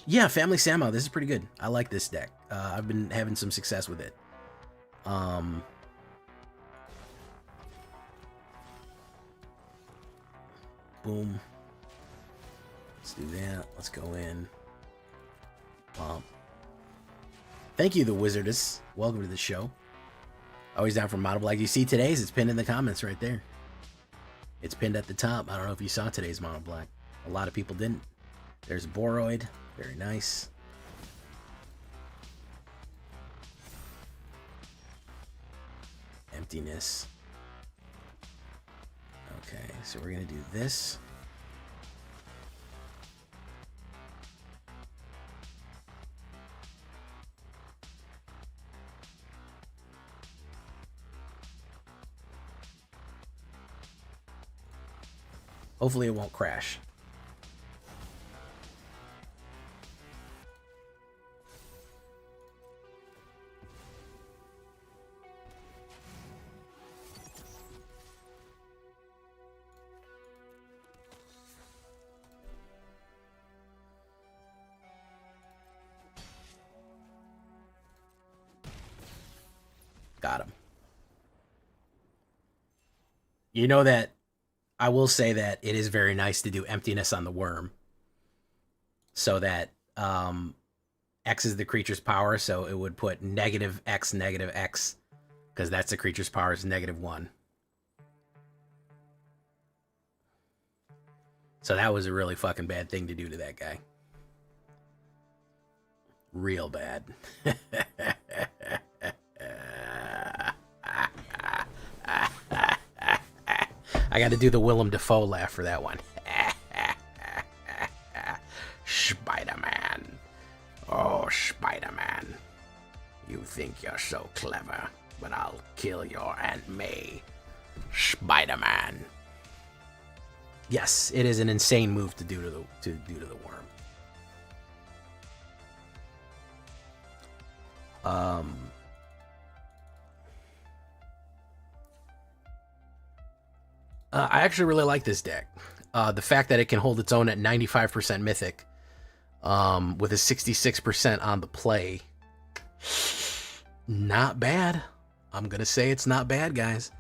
Yeah, Family Samo, this is pretty good. I like this deck. I've been having some success with it. Boom. Let's do that. Let's go in. Pump. Thank you, the Wizardess. Welcome to the show. Always down for Mono Black. You see today's? It's pinned in the comments right there. It's pinned at the top. I don't know if you saw today's Mono Black. A lot of people didn't. There's Boroid. Very nice. Emptiness. Okay, so we're going to do this. Hopefully it won't crash. Got him. You know that I will say that it is very nice to do Emptiness on the Worm, so that X is the creature's power, so it would put -X, because that's the creature's power is -1. So that was a really fucking bad thing to do to that guy. Real bad. I got to do the Willem Dafoe laugh for that one. Spider-Man. Oh, Spider-Man. You think you're so clever. but I'll kill your Aunt May, Spider-Man. Yes, it is an insane move to do to the worm. I actually really like this deck. The fact that it can hold its own at 95% Mythic, with a 66% on the play, not bad. I'm gonna say it's not bad, guys.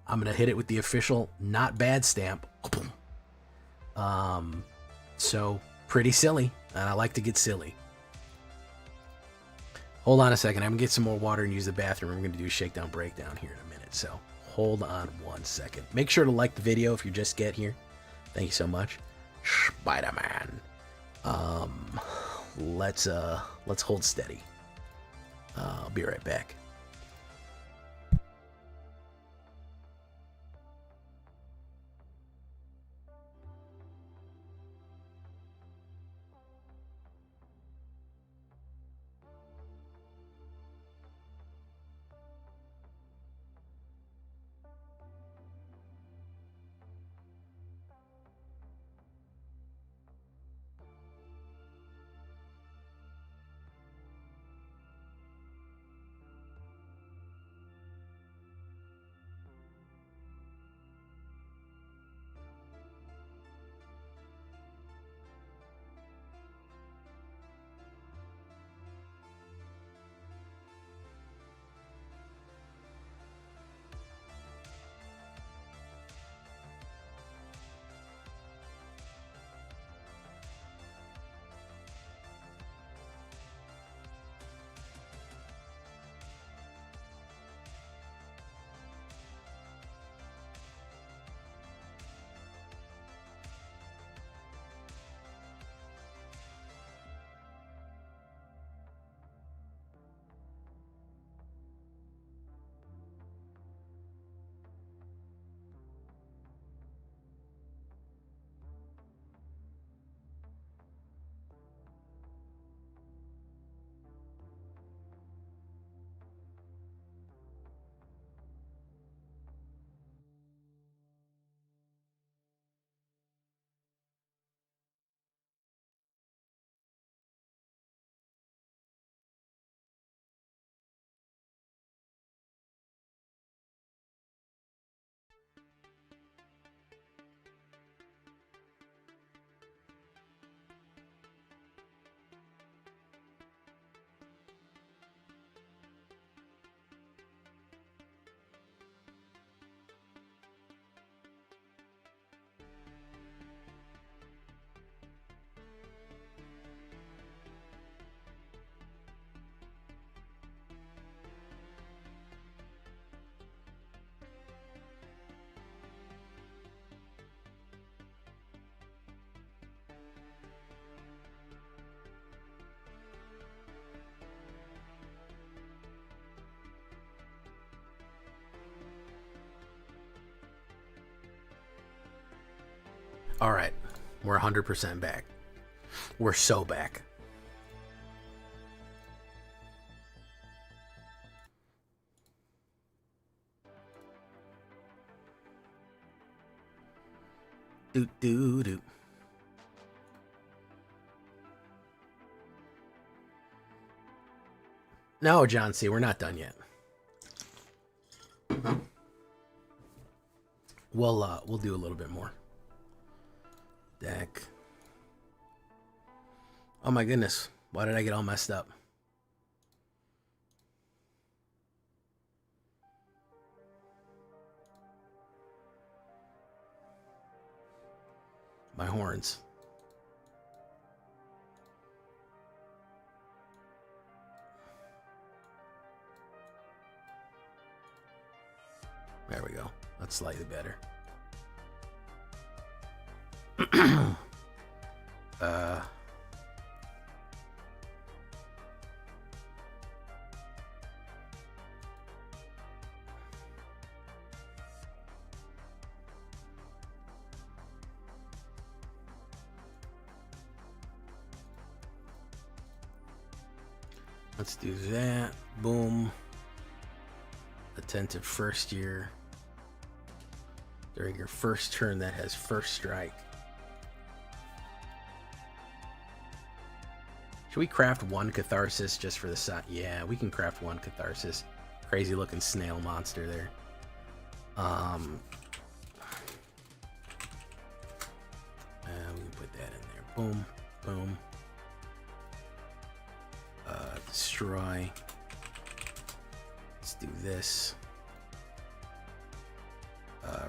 I'm gonna hit it with the official not bad stamp. So pretty silly, and I like to get silly. Hold on a second. I'm gonna get some more water and use the bathroom. We're gonna do a shakedown breakdown here in a minute. So hold on 1 second. Make sure to like the video if you just get here. Thank you so much, Spider-Man. Let's hold steady. I'll be right back. All right, we're 100% back. We're so back. Do do do. No, John C., we're not done yet. We'll do a little bit more. Deck. Oh my goodness. Why did I get all messed up? My horns. There we go. That's slightly better. Let's do that. Boom. Attentive first year. During your first turn that has first strike. Should we craft one Catharsis just for the side? Yeah, we can craft one Catharsis. Crazy looking snail monster there. We can put that in there. Boom, boom. Destroy. Let's do this.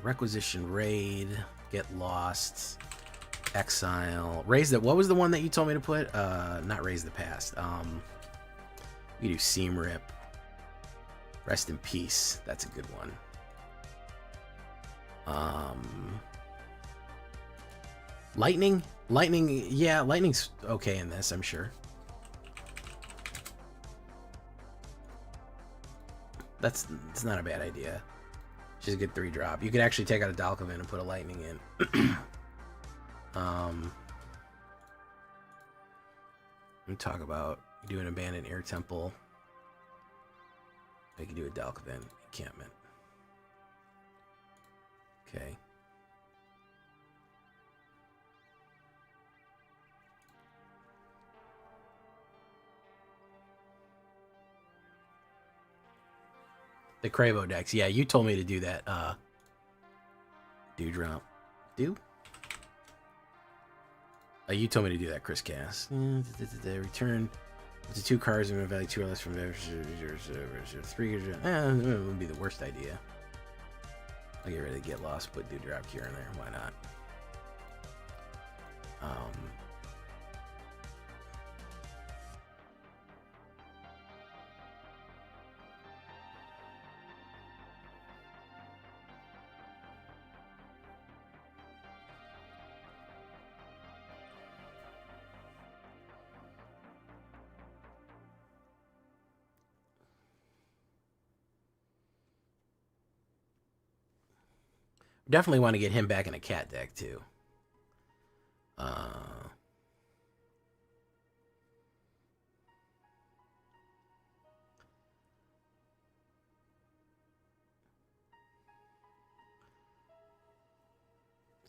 Requisition raid. Get lost. Exile. Raise the. What was the one that you told me to put? Not raise the past. We do seam rip. Rest in peace. That's a good one. Lightning. Lightning. Yeah, lightning's okay in this, I'm sure. It's not a bad idea. She's a good 3-drop. You could actually take out a Dalkovan and put a lightning in. Let me talk about do an abandoned air temple. I can do a Dalkovan encampment. Okay. The Cravo decks. Yeah, you told me to do that. Dewdrop. You told me to do that, Chris Cass. Return to 2 cards and value 2 or less from 3. It would be the worst idea. I'll get rid of Get Lost, put Dewdrop here in there. Why not? Definitely want to get him back in a cat deck too.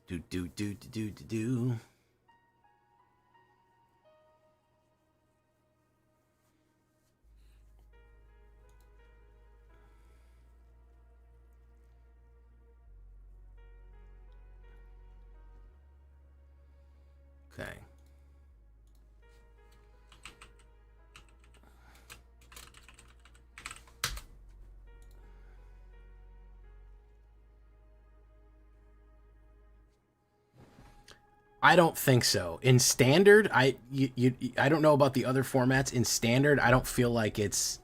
Do. Okay. I don't think so. In standard, I don't know about the other formats. In standard, I don't feel like it's.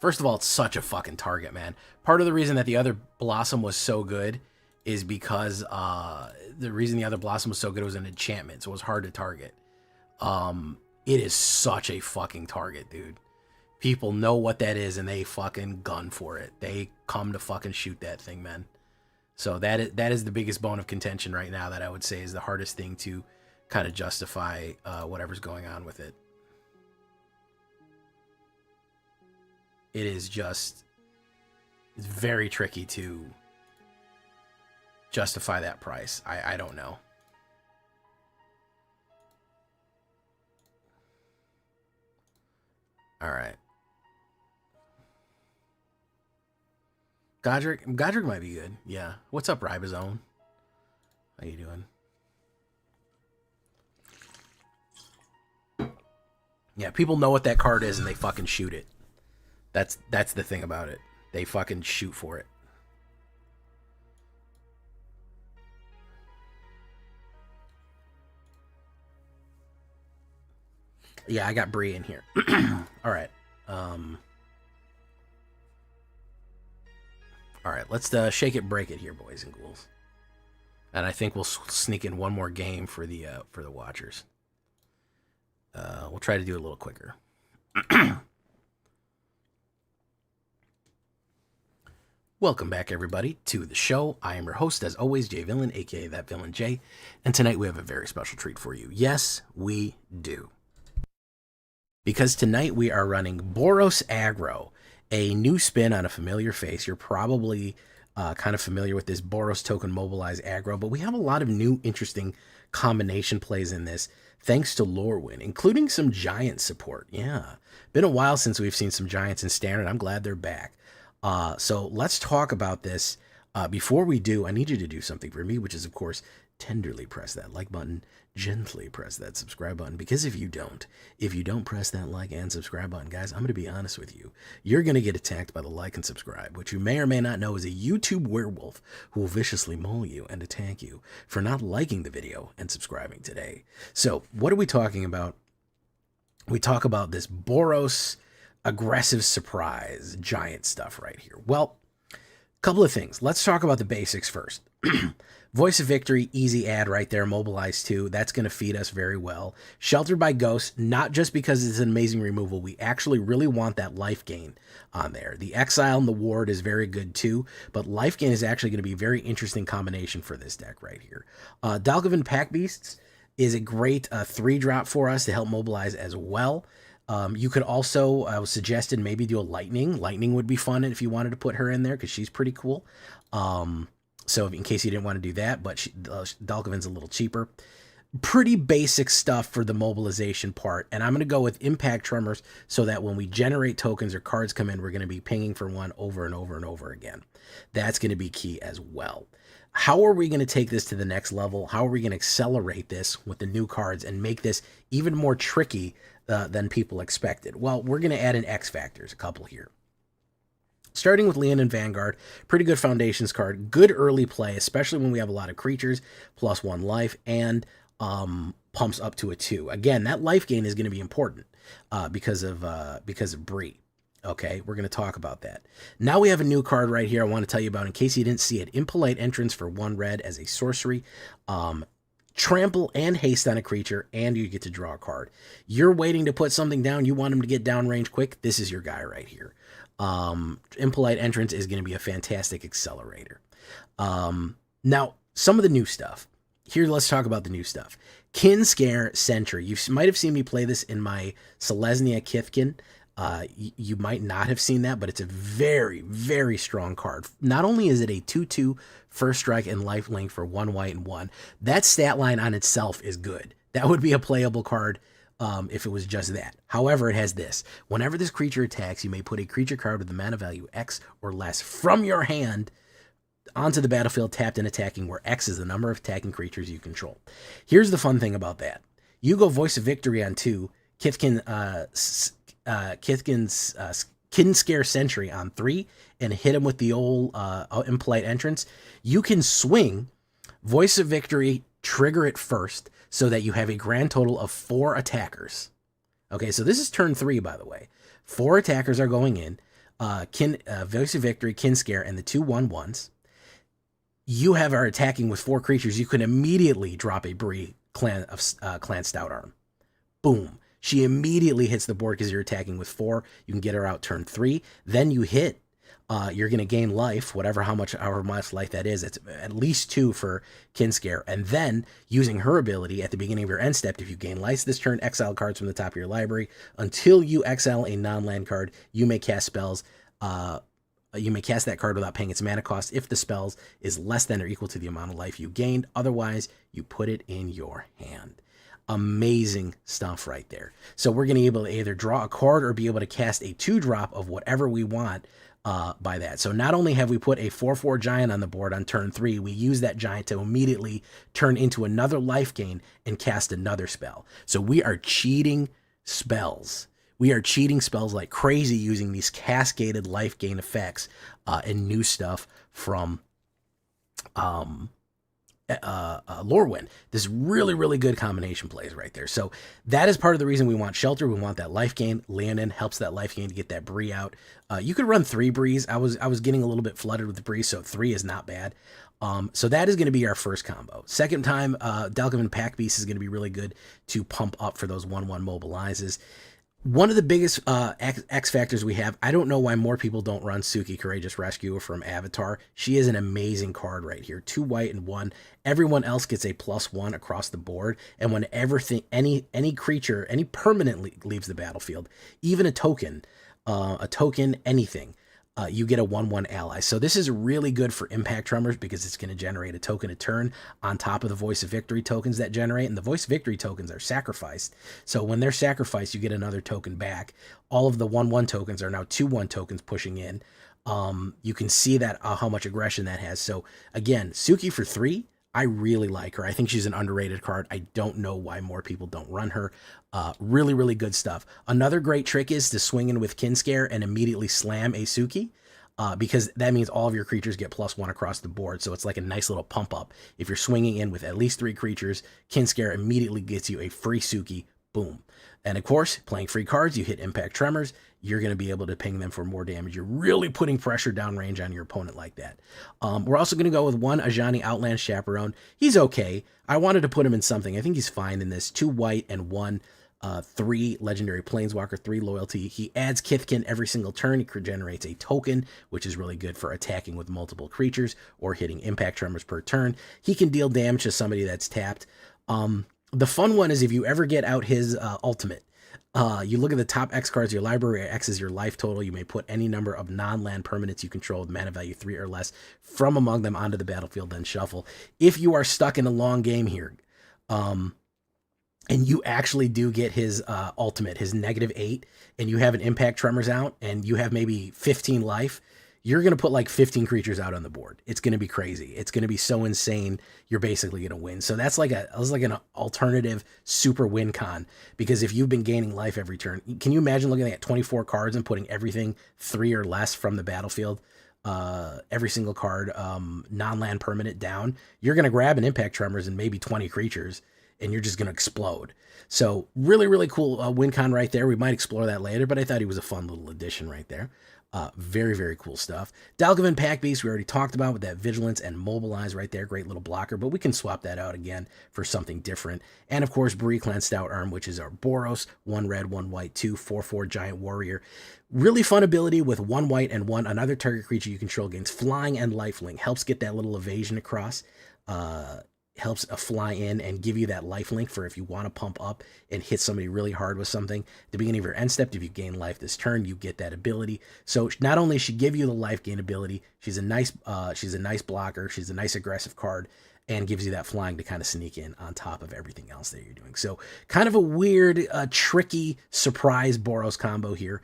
First of all, it's such a fucking target, man. Part of the reason that the other Blossom was so good is because the reason the other Blossom was so good was an enchantment, so it was hard to target. It is such a fucking target, dude. People know what that is and they fucking gun for it. They come to fucking shoot that thing, man. So that is the biggest bone of contention right now that I would say is the hardest thing to kind of justify whatever's going on with it. It is just, it's very tricky to justify that price. I don't know. All right. Godric might be good. Yeah. What's up, Ribosome? How you doing? Yeah, people know what that card is and they fucking shoot it. That's the thing about it. They fucking shoot for it. Yeah, I got Bree in here. All right. All right, let's shake it, break it here, boys and ghouls. And I think we'll sneak in one more game for the watchers. We'll try to do it a little quicker. Welcome back, everybody, to the show. I am your host, as always, Jay Villain, aka That Villain Jay. And tonight we have a very special treat for you. Yes, we do. Because tonight we are running Boros Aggro. A new spin on a familiar face. You're probably kind of familiar with this Boros token mobilize aggro, but we have a lot of new interesting combination plays in this thanks to Lorwyn, including some giant support. Yeah, been a while since we've seen some giants in standard. I'm glad they're back. So let's talk about this. Before we do, I need you to do something for me, which is, of course, tenderly press that like button, gently press that subscribe button, because if you don't press that like and subscribe button, guys, I'm going to be honest with you. You're going to get attacked by the like and subscribe, which you may or may not know is a YouTube werewolf who will viciously maul you and attack you for not liking the video and subscribing today. So what are we talking about? We talk about this Boros aggressive surprise giant stuff right here. Well, a couple of things. Let's talk about the basics first. Voice of Victory, easy add right there, Mobilize 2. That's going to feed us very well. Sheltered by Ghosts, not just because it's an amazing removal. We actually really want that life gain on there. The Exile and the Ward is very good too, but life gain is actually going to be a very interesting combination for this deck right here. Dalkovin Pack Beasts is a great 3-drop for us to help mobilize as well. You could also, I was suggested maybe do a Lightning. Lightning would be fun if you wanted to put her in there because she's pretty cool. So in case you didn't want to do that, but Dalkovin's a little cheaper. Pretty basic stuff for the mobilization part. And I'm going to go with Impact Tremors so that when we generate tokens or cards come in, we're going to be pinging for one over and over and over again. That's going to be key as well. How are we going to take this to the next level? How are we going to accelerate this with the new cards and make this even more tricky than people expected? Well, we're going to add in X factors, a couple here. Starting with Leonin Vanguard, pretty good foundations card, good early play, especially when we have a lot of creatures, +1 life, and pumps up to a 2. Again, that life gain is going to be important because of Bree. Okay, we're going to talk about that. Now we have a new card right here I want to tell you about in case you didn't see it. Impolite Entrance for 1 red as a sorcery. Trample and haste on a creature, and you get to draw a card. You're waiting to put something down. You want him to get downrange quick. This is your guy right here. Impolite Entrance is going to be a fantastic accelerator. Now, some of the new stuff. Here, let's talk about the new stuff. Kin Scare Sentry. You might have seen me play this in my Selesnya Kithkin. You might not have seen that, but it's a very, very strong card. Not only is it a 2/2 first strike and lifelink for 1 white and 1, that stat line on itself is good. That would be a playable card if it was just that. However, it has this. Whenever this creature attacks, you may put a creature card with a mana value X or less from your hand onto the battlefield tapped and attacking, where X is the number of attacking creatures you control. Here's the fun thing about that. You go Voice of Victory on 2, Kithkin's Kin Scare Sentry on 3, and hit him with the old Impolite Entrance. You can swing Voice of Victory, trigger it first, so that you have a grand total of 4 attackers. Okay, so this is turn 3, by the way. 4 attackers are going in. Voice of Victory, Kin Scare, and the 2 1/1s. You are attacking with 4 creatures. You can immediately drop a Bree Clan Stout Arm. Boom. She immediately hits the board because you're attacking with 4. You can get her out turn 3. Then you hit. You're going to gain life, however much life that is. It's at least 2 for Kin Scare. And then, using her ability at the beginning of your end step, if you gain life this turn, exile cards from the top of your library. Until you exile a non-land card, you may cast spells. You may cast that card without paying its mana cost if the spells is less than or equal to the amount of life you gained. Otherwise, you put it in your hand. Amazing stuff right there. So we're going to be able to either draw a card or be able to cast a 2-drop of whatever we want by that. So not only have we put a 4/4 giant on the board on turn 3, we use that giant to immediately turn into another life gain and cast another spell. So we are cheating spells. We are cheating spells like crazy using these cascaded life gain effects and new stuff from Lorwyn. This really, really good combination plays right there. So that is part of the reason we want Shelter. We want that life gain. Leonin helps that life gain to get that Bree out. You could run 3 Brees. I was getting a little bit flooded with the Bree, so 3 is not bad. So that is going to be our first combo. Second time, Dalkovin Pack Beast is going to be really good to pump up for those 1/1 mobilizes. One of the biggest X factors we have, I don't know why more people don't run Suki, Courageous Rescuer from Avatar. She is an amazing card right here. 2 white and 1. Everyone else gets a +1 across the board. And whenever any creature, any permanent leaves the battlefield, even a token, a token, anything, you get a 1/1 ally. So this is really good for impact tremors because it's going to generate a token a turn on top of the Voice of Victory tokens that generate. And the Voice of Victory tokens are sacrificed. So when they're sacrificed, you get another token back. All of the 1/1 tokens are now 2/1 tokens pushing in. You can see that how much aggression that has. So again, Suki for 3. I really like her. I think she's an underrated card. I don't know why more people don't run her. Really, really good stuff. Another great trick is to swing in with Kinscare and immediately slam a Suki, because that means all of your creatures get +1 across the board. So it's like a nice little pump up. If you're swinging in with at least 3 creatures, Kinscare immediately gets you a free Suki. Boom. And of course, playing free cards, you hit Impact Tremors, you're going to be able to ping them for more damage. You're really putting pressure downrange on your opponent like that. We're also going to go with 1 Ajani Outland Chaperone. He's okay. I wanted to put him in something. I think he's fine in this. 2 white and 1 3 legendary planeswalker, 3 loyalty. He adds Kithkin every single turn. He generates a token, which is really good for attacking with multiple creatures or hitting Impact Tremors per turn. He can deal damage to somebody that's tapped. The fun one is if you ever get out his ultimate, you look at the top X cards of your library, where X is your life total. You may put any number of non-land permanents you control with mana value 3 or less from among them onto the battlefield, then shuffle. If you are stuck in a long game here, and you actually do get his ultimate, his -8, and you have an Impact Tremors out, and you have maybe 15 life, you're going to put like 15 creatures out on the board. It's going to be crazy. It's going to be so insane. You're basically going to win. So that's like an alternative super win con, because if you've been gaining life every turn, can you imagine looking at 24 cards and putting everything 3 or less from the battlefield? Every single card, non-land permanent down. You're going to grab an Impact Tremors and maybe 20 creatures, and you're just going to explode. So really, really cool win con right there. We might explore that later, but I thought he was a fun little addition right there. Very, very cool stuff. Dalgavin Pack Beast, we already talked about with that Vigilance and Mobilize right there. Great little blocker, but we can swap that out again for something different. And of course, Bree-Clan Stout Arm, which is our Boros, 1 red, 1 white, 2, 4/4 Giant Warrior. Really fun ability with 1 white and 1 another target creature you control gains flying and lifelink. Helps get that little evasion across. Helps fly in and give you that lifelink for if you want to pump up and hit somebody really hard with something. At the beginning of your end step, if you gain life this turn, you get that ability. So not only does she give you the life gain ability, she's a nice blocker, she's a nice aggressive card, and gives you that flying to kind of sneak in on top of everything else that you're doing. So kind of a weird, tricky surprise Boros combo here.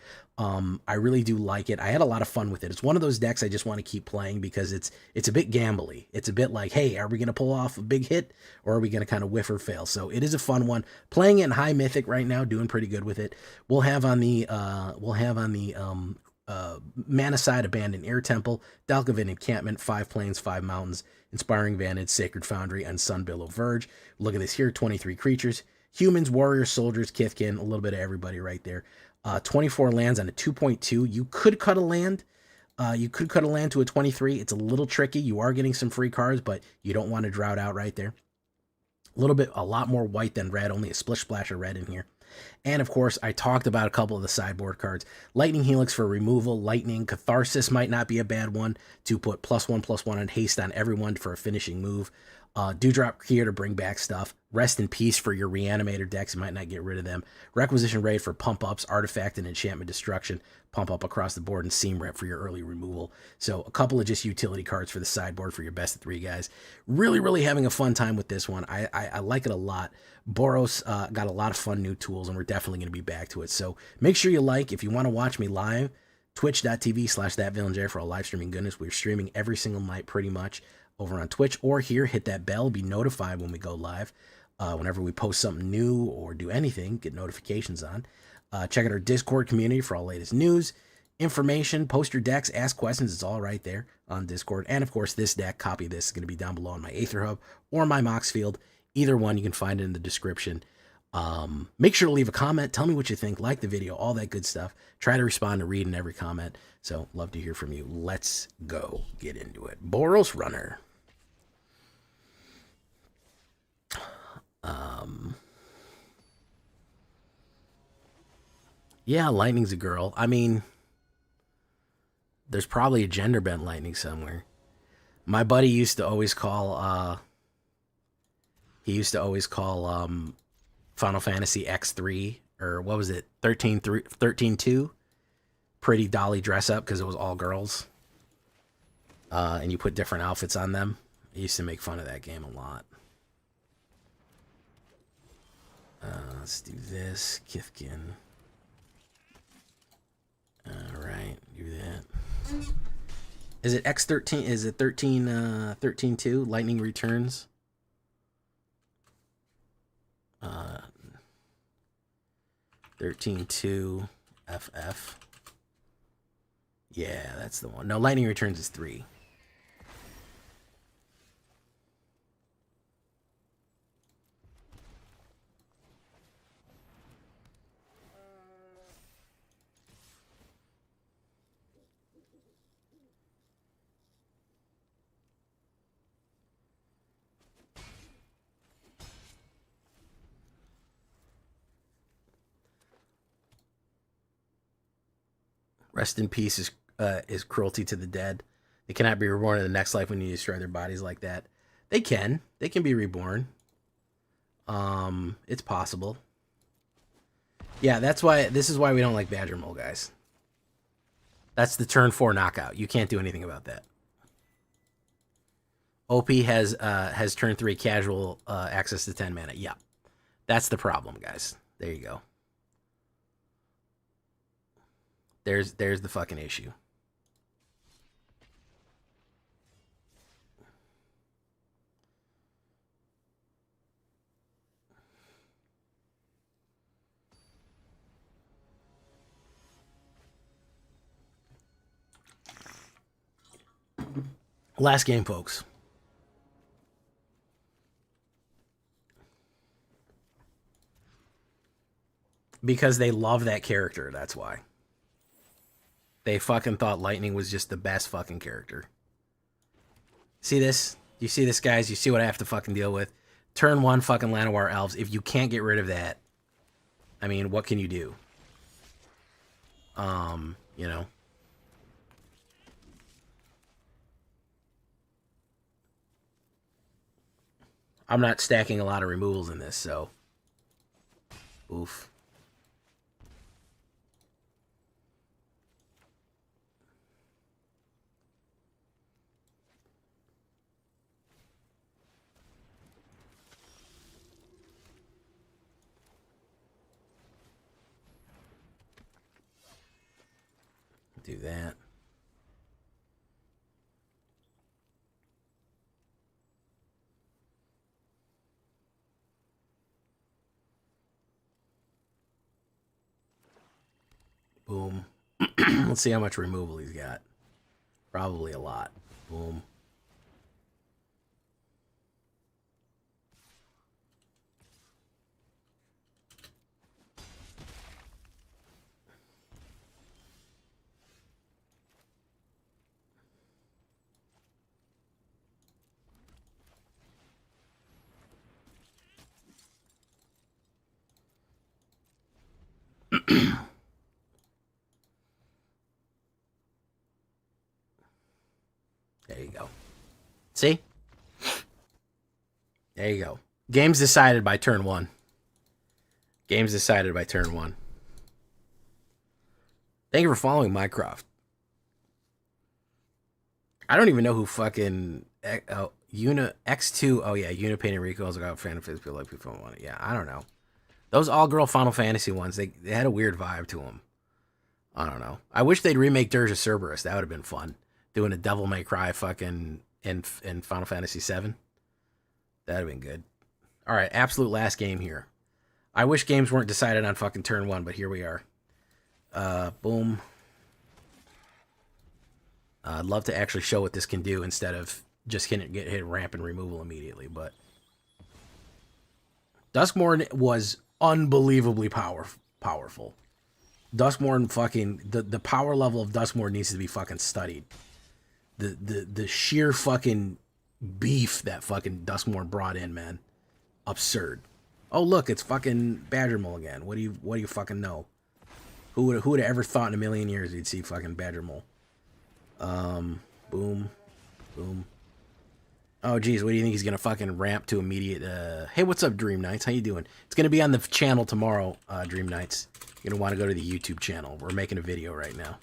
I really do like it. I had a lot of fun with it. It's one of those decks I just want to keep playing because it's a bit gambly. It's a bit like, hey, are we going to pull off a big hit, or are we going to kind of whiff or fail? So it is a fun one. Playing it in high mythic right now, doing pretty good with it. We'll have on the mana side Abandoned Air Temple, Dalgavin Encampment, 5 Plains, 5 Mountains, Inspiring Vantage, Sacred Foundry, and Sunbillow Verge. Look at this here, 23 creatures. Humans, warriors, soldiers, Kithkin, a little bit of everybody right there. 24 lands on a 2.2. You could cut a land. You could cut a land to a 23. It's a little tricky. You are getting some free cards, but you don't want to drought out right there. A lot more white than red, only a splash of red in here. And of course, I talked about a couple of the sideboard cards. Lightning Helix for removal. Lightning Catharsis might not be a bad one to put +1/+1 and haste on everyone for a finishing move. Dewdrop here to bring back stuff. Rest in Peace for your Reanimator decks. You might not get rid of them. Requisition Raid for pump-ups. Artifact and Enchantment Destruction. Pump up across the board. And Seam Rep for your early removal. So a couple of just utility cards for the sideboard for your best of 3 guys. Really, really having a fun time with this one. I like it a lot. Boros got a lot of fun new tools, and we're definitely going to be back to it. So make sure you like. If you want to watch me live, twitch.tv/thatvillainj for all live streaming goodness. We're streaming every single night pretty much over on Twitch, or here, hit that bell, be notified when we go live. Whenever we post something new or do anything, get notifications on. Check out our Discord community for all latest news, information, post your decks, ask questions. It's all right there on Discord. And of course, this deck, copy this, is going to be down below on my AetherHub or my Moxfield. Either one, you can find it in the description. Make sure to leave a comment. Tell me what you think. Like the video, all that good stuff. Try to respond to read in every comment. So love to hear from you. Let's go get into it. Boros Runner. Yeah, Lightning's a girl. I mean, there's probably a gender bent Lightning somewhere. My buddy used to always call, Final Fantasy X3, or what was it, 13.2? pretty dolly dress up because it was all girls. And you put different outfits on them. I used to make fun of that game a lot. Let's do this. Kithkin. Alright, do that. Is it X13? Is it 13.2? Lightning Returns? 13.2 FF. Yeah, that's the one. No, Lightning Returns is 3. Rest in peace is cruelty to the dead. They cannot be reborn in the next life when you destroy their bodies like that. They can. They can be reborn. It's possible. Yeah, that's why. This is why we don't like Badger Mole, guys. That's the turn 4 knockout. You can't do anything about that. OP has turn 3 casual access to 10 mana. Yeah, that's the problem, guys. There you go. There's the fucking issue. Last game, folks. Because they love that character, that's why. They fucking thought Lightning was just the best fucking character. See this? You see this, guys? You see what I have to fucking deal with? Turn 1 fucking Llanowar Elves. If you can't get rid of that, I mean, what can you do? You know. I'm not stacking a lot of removals in this, so. Oof. Do that. Boom. Let's see how much removal he's got. Probably a lot. Boom. There you go. See? There you go. Game's decided by turn 1. Game's decided by turn 1. Thank you for following Mycroft. I don't even know who fucking X2. Oh yeah, Unipaint and Rico. I was like, fan of feel like people want it. Yeah, I don't know. Those all-girl Final Fantasy ones, they had a weird vibe to them. I don't know. I wish they'd remake Dirge of Cerberus. That would have been fun. Doing a Devil May Cry fucking in Final Fantasy 7. That'd have been good. All right, absolute last game here. I wish games weren't decided on fucking turn 1, but here we are. Boom. I'd love to actually show what this can do instead of just get hit ramp and removal immediately, but Duskmourn was unbelievably powerful. Duskmourn fucking the power level of Duskmourn needs to be fucking studied. The sheer fucking beef that fucking Duskmourn brought in, man. Absurd. Oh look, it's fucking Badger Mole again. What do you fucking know? Who would have ever thought in a million years you'd see fucking Badger Mole? Boom. Boom. Oh, geez, what do you think he's going to fucking ramp to immediate? Hey, what's up, Dream Knights? How you doing? It's going to be on the channel tomorrow, Dream Knights. You're going to want to go to the YouTube channel. We're making a video right now.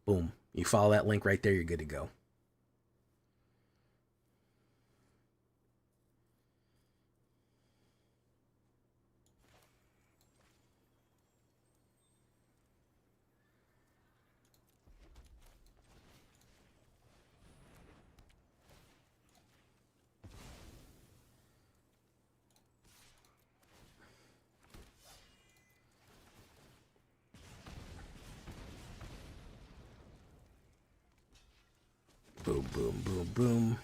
Boom. You follow that link right there, you're good to go. Boom, boom, boom, boom.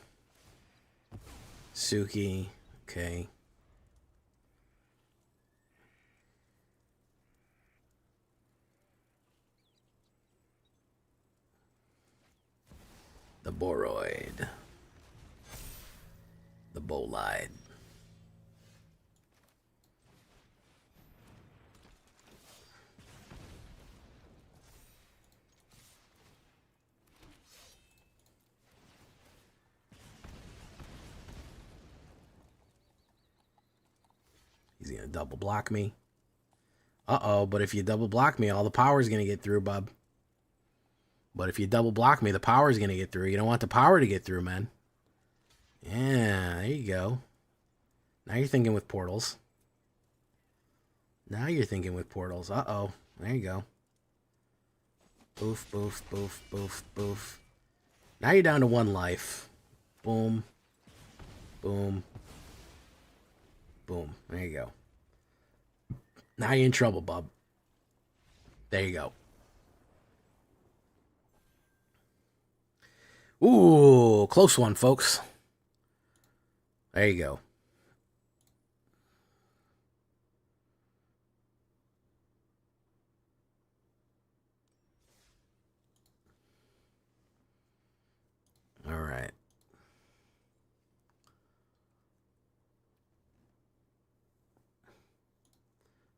Suki. Okay. The Boroid. The Bolide. He's going to double block me. Uh-oh, but if you double block me, all the power's going to get through, bub. But if you double block me, the power's going to get through. You don't want the power to get through, man. Yeah, there you go. Now you're thinking with portals. Now you're thinking with portals. Uh-oh. There you go. Boof, boof, boof, boof, boof. Now you're down to 1 life. Boom. Boom. Boom. There you go. Now you're in trouble, bub. There you go. Ooh, close one, folks. There you go. All right.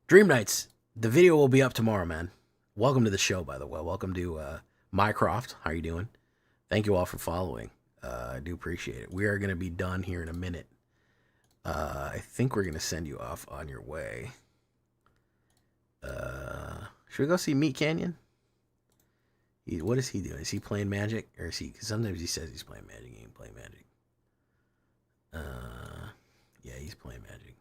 Dream Nights. The video will be up tomorrow, man. Welcome to the show, by the way. Welcome to Mycroft. How are you doing? Thank you all for following. I do appreciate it. We are going to be done here in a minute. I think we're going to send you off on your way. Should we go see Meat Canyon? What is he doing? Is he playing Magic? Or is he... Cause sometimes he says he's playing Magic. He ain't playing Magic. Yeah, he's playing Magic.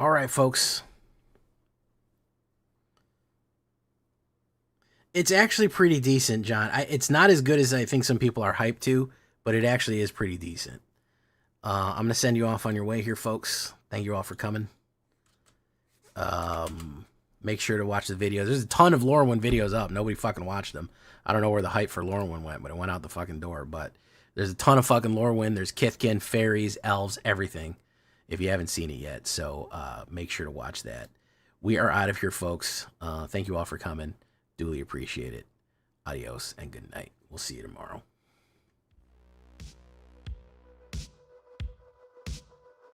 All right, folks. It's actually pretty decent, John. It's not as good as I think some people are hyped to, but it actually is pretty decent. I'm going to send you off on your way here, folks. Thank you all for coming. Make sure to watch the videos. There's a ton of Lorwyn videos up. Nobody fucking watched them. I don't know where the hype for Lorwyn went, but it went out the fucking door. But there's a ton of fucking Lorwyn. There's Kithkin, fairies, elves, everything, if you haven't seen it yet. So make sure to watch that. We are out of here, folks. Thank you all for coming. Duly appreciate it. Adios and good night. We'll see you tomorrow.